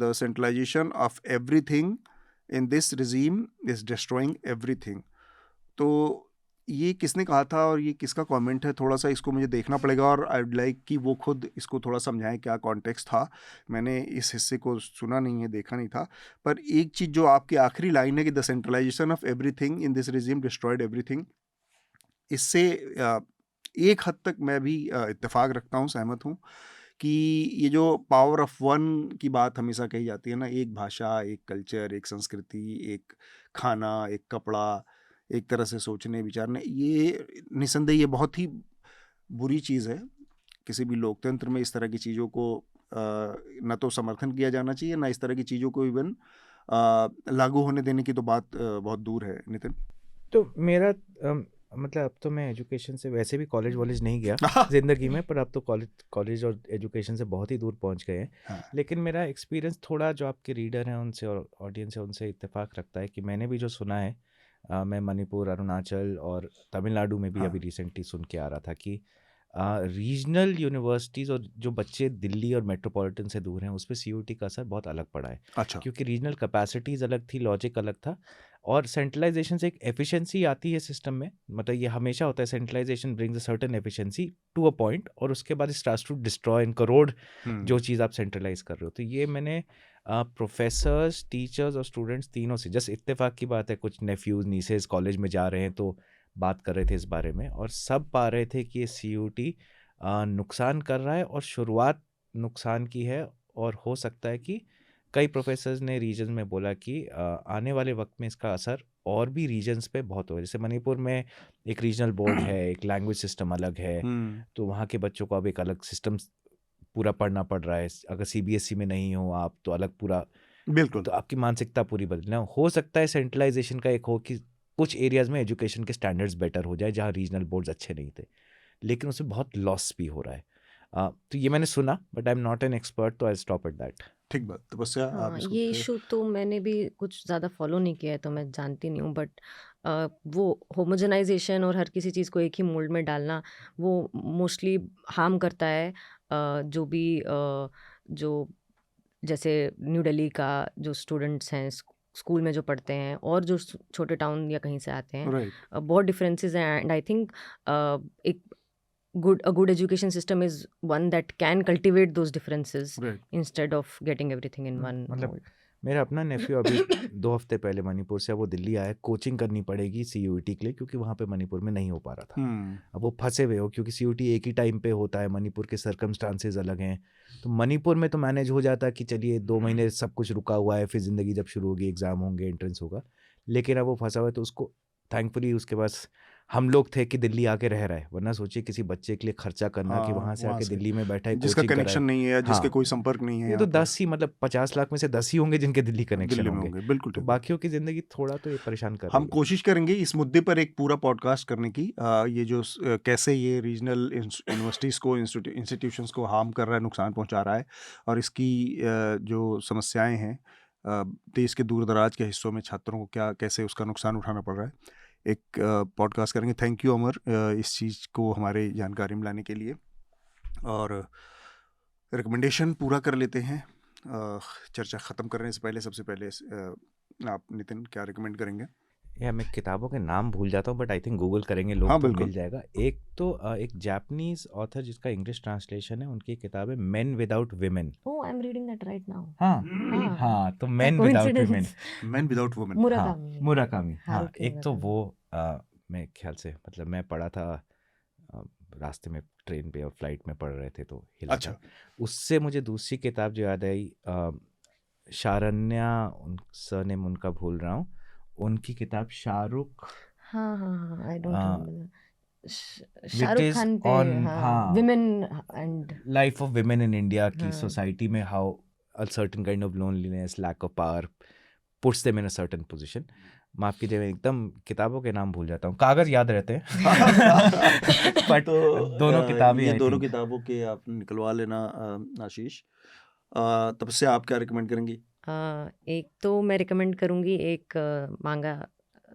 The centralization of everything in this regime is destroying everything. तो ये किसने कहा था और ये किसका comment है, थोड़ा सा इसको मुझे देखना पड़ेगा, और आई वुड लाइक कि वो खुद इसको थोड़ा समझाएं क्या कॉन्टेक्स्ट था। मैंने इस हिस्से को सुना नहीं है, देखा नहीं था। पर एक चीज़ जो आपकी आखिरी लाइन है कि the centralisation of everything in this regime destroyed everything, इससे एक हद तक मैं भी इत्तेफाक रखता हूँ, सहमत हूँ कि ये जो पावर ऑफ वन की बात हमेशा कही जाती है ना, एक भाषा, एक कल्चर, एक संस्कृति, एक खाना, एक कपड़ा, एक तरह से सोचने विचारने, ये निसंदेह ये बहुत ही बुरी चीज़ है। किसी भी लोकतंत्र में इस तरह की चीज़ों को न तो समर्थन किया जाना चाहिए, ना इस तरह की चीज़ों को इवन लागू होने देने की तो बात बहुत दूर है। नितिन, तो मेरा मतलब अब तो मैं एजुकेशन से वैसे भी कॉलेज वॉलेज नहीं गया ज़िंदगी में, पर अब तो कॉलेज और एजुकेशन से बहुत ही दूर पहुंच गए हैं। हाँ। लेकिन मेरा एक्सपीरियंस थोड़ा जो आपके रीडर हैं उनसे और ऑडियंस है उनसे इत्तेफाक रखता है कि मैंने भी जो सुना है, मैं मणिपुर, अरुणाचल और तमिलनाडु में भी हाँ। अभी रिसेंटली सुन के आ रहा था कि रीजनल यूनिवर्सिटीज़ और जो बच्चे दिल्ली और मेट्रोपॉलिटन से दूर हैं उस पर CUET का असर बहुत अलग पड़ा है। अच्छा। क्योंकि रीजनल कैपेसिटीज़ अलग थी, लॉजिक अलग था, और सेंट्रलाइजेशन से एक एफिशिएंसी आती है सिस्टम में। मतलब ये हमेशा होता है, centralisation brings a certain efficiency to a point, और उसके बाद starts to destroy in crore जो चीज़ आप सेंट्रलाइज कर रहे हो। तो ये मैंने प्रोफेसर्स, टीचर्स और स्टूडेंट्स तीनों से, जस्ट इत्तेफाक की बात है, कुछ नेफ्यूज़ नीसेस कॉलेज में जा रहे हैं तो बात कर रहे थे इस बारे में, और सब पा रहे थे कि ये CUET नुकसान कर रहा है और शुरुआत नुकसान की है, और हो सकता है कि कई प्रोफेसर्स ने रीजन में बोला कि आने वाले वक्त में इसका असर और भी रीजन्स पे बहुत होगा। जैसे मणिपुर में एक रीजनल बोर्ड है, एक लैंग्वेज सिस्टम अलग है, तो वहाँ के बच्चों को अब एक अलग सिस्टम पूरा पढ़ना पड़ रहा है। अगर CBSE में नहीं हो आप तो अलग पूरा, बिल्कुल, तो आपकी मानसिकता पूरी बदलना। हो सकता है सेंट्रलाइजेशन का एक हो कि कुछ एरियाज़ में एजुकेशन के स्टैंडर्ड्स बेटर हो जाए जहाँ रीजनल बोर्ड्स अच्छे नहीं थे, लेकिन उसमें बहुत लॉस भी हो रहा है। तो ये मैंने सुना, but I am not an expert, तो आई स्टॉप एट दैट। ठीक बात। तपस्या, आप हाँ, इसको ये इशू तो मैंने भी कुछ ज़्यादा फॉलो नहीं किया है तो मैं जानती नहीं हूँ, बट वो होमोजेनाइजेशन और हर किसी चीज़ को एक ही मोल्ड में डालना वो मोस्टली हार्म करता है। जो भी जो जैसे न्यू दिल्ली का जो स्टूडेंट्स हैं स्कूल में जो पढ़ते हैं और जो छोटे टाउन या कहीं से आते हैं, राइट, बहुत डिफरेंसेस हैं। एंड आई थिंक एक a good education system is one that can cultivate those differences right. instead of getting everything in one मतलब mold. मेरा अपना नेफ्यू अभी 2 हफ्ते पहले मणिपुर से वो दिल्ली आया, कोचिंग करनी पड़ेगी CUET के लिए क्योंकि वहाँ पे मणिपुर में नहीं हो पा रहा था। अब वो फंसे हुए हो क्योंकि CUET एक ही टाइम पे होता है, मणिपुर के सर्कमस्टांसेस अलग हैं। तो मणिपुर में तो मैनेज हो जाता कि चलिए 2 महीने सब कुछ रुका हुआ है, फिर ज़िंदगी जब शुरू होगी एग्ज़ाम होंगे, एंट्रेंस होगा। लेकिन अब वो फंसा हुआ है तो उसको थैंकफुली उसके पास हम लोग थे कि दिल्ली आके रह रहा है, वरना सोचिए किसी बच्चे के लिए खर्चा करना कि वहाँ से आके दिल्ली में बैठा है, जिसका कोचिंग कनेक्शन नहीं है, जिसके कोई संपर्क नहीं है। ये तो 10 ही, मतलब 50 लाख में से 10 ही होंगे जिनके दिल्ली कनेक्शन होंगे। बिल्कुल। तो बाकियों की जिंदगी थोड़ा तो ये परेशान कर रही है। हम कोशिश करेंगे इस मुद्दे पर एक पूरा पॉडकास्ट करने की, ये जो कैसे ये रीजनल यूनिवर्सिटीज़ को, इंस्टीट्यूशंस को हार्म कर रहा है, नुकसान पहुंचा रहा है, और इसकी जो समस्याएं हैं देश के दूर दराज के हिस्सों में छात्रों को क्या कैसे उसका नुकसान उठाना पड़ रहा है, एक पॉडकास्ट करेंगे। थैंक यू अमर इस चीज़ को हमारे जानकारी में लाने के लिए। और रिकमेंडेशन पूरा कर लेते हैं, चर्चा ख़त्म करने से पहले सबसे पहले आप नितिन क्या रिकमेंड करेंगे? या मैं किताबों के नाम भूल जाता हूँ, बट आई थिंक गूगल करेंगे लोग तो मिल जाएगा। एक तो एक जापानीज ऑथर जिसका इंग्लिश ट्रांसलेशन है, उनकी किताब है main without women. Oh, I am reading that right now. हाँ, तो main without women, main without women, Murakami. हाँ, एक तो वो मैं ख्याल से, मतलब मैं पढ़ा था रास्ते में, ट्रेन पे और फ्लाइट में पढ़ रहे थे तो हिला। अच्छा। उससे मुझे दूसरी किताब जो याद आई, शारण्या सरनेम उनका भूल रहा हूँ, उनकी किताब Shahrukh, I don't remember, Shahrukh Khan पे, women and life of women in India की सोसाइटी में, how a certain kind of loneliness, lack of power puts them in a certain position. माफ़ कीजिए, मैं एकदम किताबों के नाम भूल जाता हूँ, कागज़ याद रहते हैं बट दोनों किताबें, ये दोनों किताबों के आप निकलवा लेना आशीष। तब से आप क्या रिकमेंड करेंगी? एक तो मैं रिकमेंड करूँगी, एक मांगा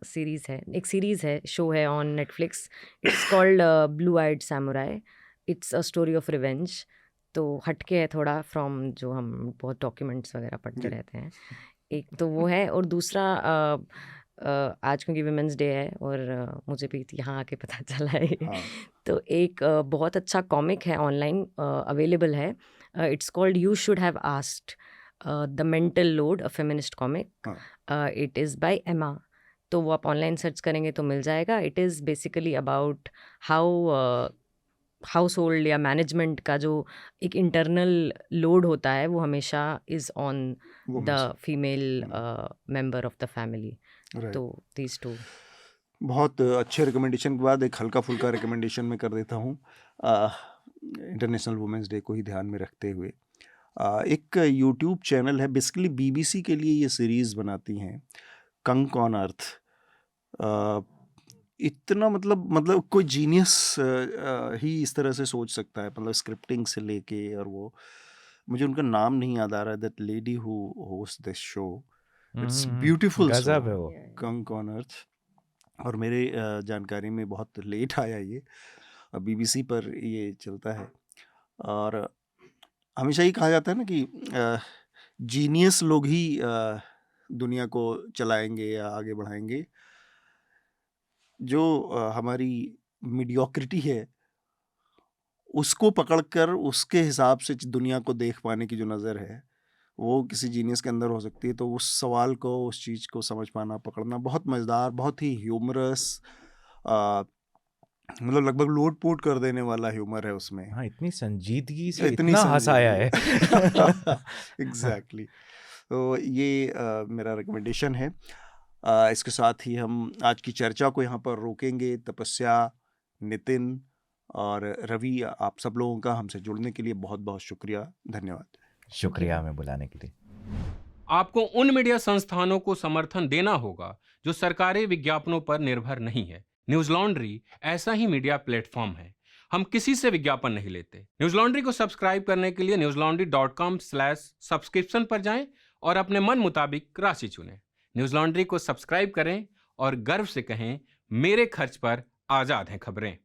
सीरीज़ है, एक सीरीज़ है, शो है on Netflix, it's called blue eyed samurai. It's a story of revenge. तो हटके है थोड़ा फ्रॉम जो हम बहुत डॉक्यूमेंट्स वगैरह पढ़ते रहते हैं। एक तो वो है, और दूसरा आज क्योंकि विमेंस डे है और मुझे भी यहाँ आके पता चला है तो एक बहुत अच्छा कॉमिक है, ऑनलाइन अवेलेबल है। It's called you should have asked the mental load, a feminist comic. It is by एमा। तो वो आप ऑनलाइन सर्च करेंगे तो मिल जाएगा। It is basically about how house hold या मैनेजमेंट का जो एक इंटरनल लोड होता है वो हमेशा is on the female member of the family. तो दीज टू बहुत अच्छे रिकमेंडेशन के बाद एक हल्का फुल्का रिकमेंडेशन मैं कर देता हूँ, इंटरनेशनल वुमेंस डे को ही ध्यान में रखते हुए। एक यूट्यूब चैनल है, बेसिकली BBC के लिए ये सीरीज़ बनाती हैं, कंक ऑन अर्थ। इतना मतलब कोई जीनियस ही इस तरह से सोच सकता है, मतलब स्क्रिप्टिंग से लेके, और वो मुझे उनका नाम नहीं याद आ रहा है, that lady who host this show, it's beautiful, कंक ऑन अर्थ। और मेरे जानकारी में बहुत लेट आया ये, BBC पर ये चलता है। और हमेशा ही कहा जाता है ना कि जीनियस लोग ही दुनिया को चलाएंगे या आगे बढ़ाएंगे। जो हमारी मीडियोक्रिटी है उसको पकड़कर उसके हिसाब से दुनिया को देख पाने की जो नज़र है वो किसी जीनियस के अंदर हो सकती है। तो उस सवाल को, उस चीज़ को समझ पाना, पकड़ना बहुत मज़ेदार, बहुत ही ह्यूमरस, मतलब लगभग लोट पोट कर देने वाला ह्यूमर है उसमें। हाँ, इतनी संजीदगी से इतना हंसाया है। एग्जैक्टली। तो ये मेरा रिकमेंडेशन है। इसके साथ ही हम आज की चर्चा को यहाँ पर रोकेंगे। तपस्या, नितिन और रवि, आप सब लोगों का हमसे जुड़ने के लिए बहुत बहुत शुक्रिया, धन्यवाद। शुक्रिया हमें बुलाने के लिए। आपको उन मीडिया संस्थानों को समर्थन देना होगा जो सरकारी विज्ञापनों पर निर्भर नहीं है। न्यूज लॉन्ड्री ऐसा ही मीडिया प्लेटफॉर्म है। हम किसी से विज्ञापन नहीं लेते। न्यूज लॉन्ड्री को सब्सक्राइब करने के लिए newslaundry.com/subscription पर जाएं और अपने मन मुताबिक राशि चुनें। न्यूज लॉन्ड्री को सब्सक्राइब करें और गर्व से कहें, मेरे खर्च पर आजाद हैं खबरें।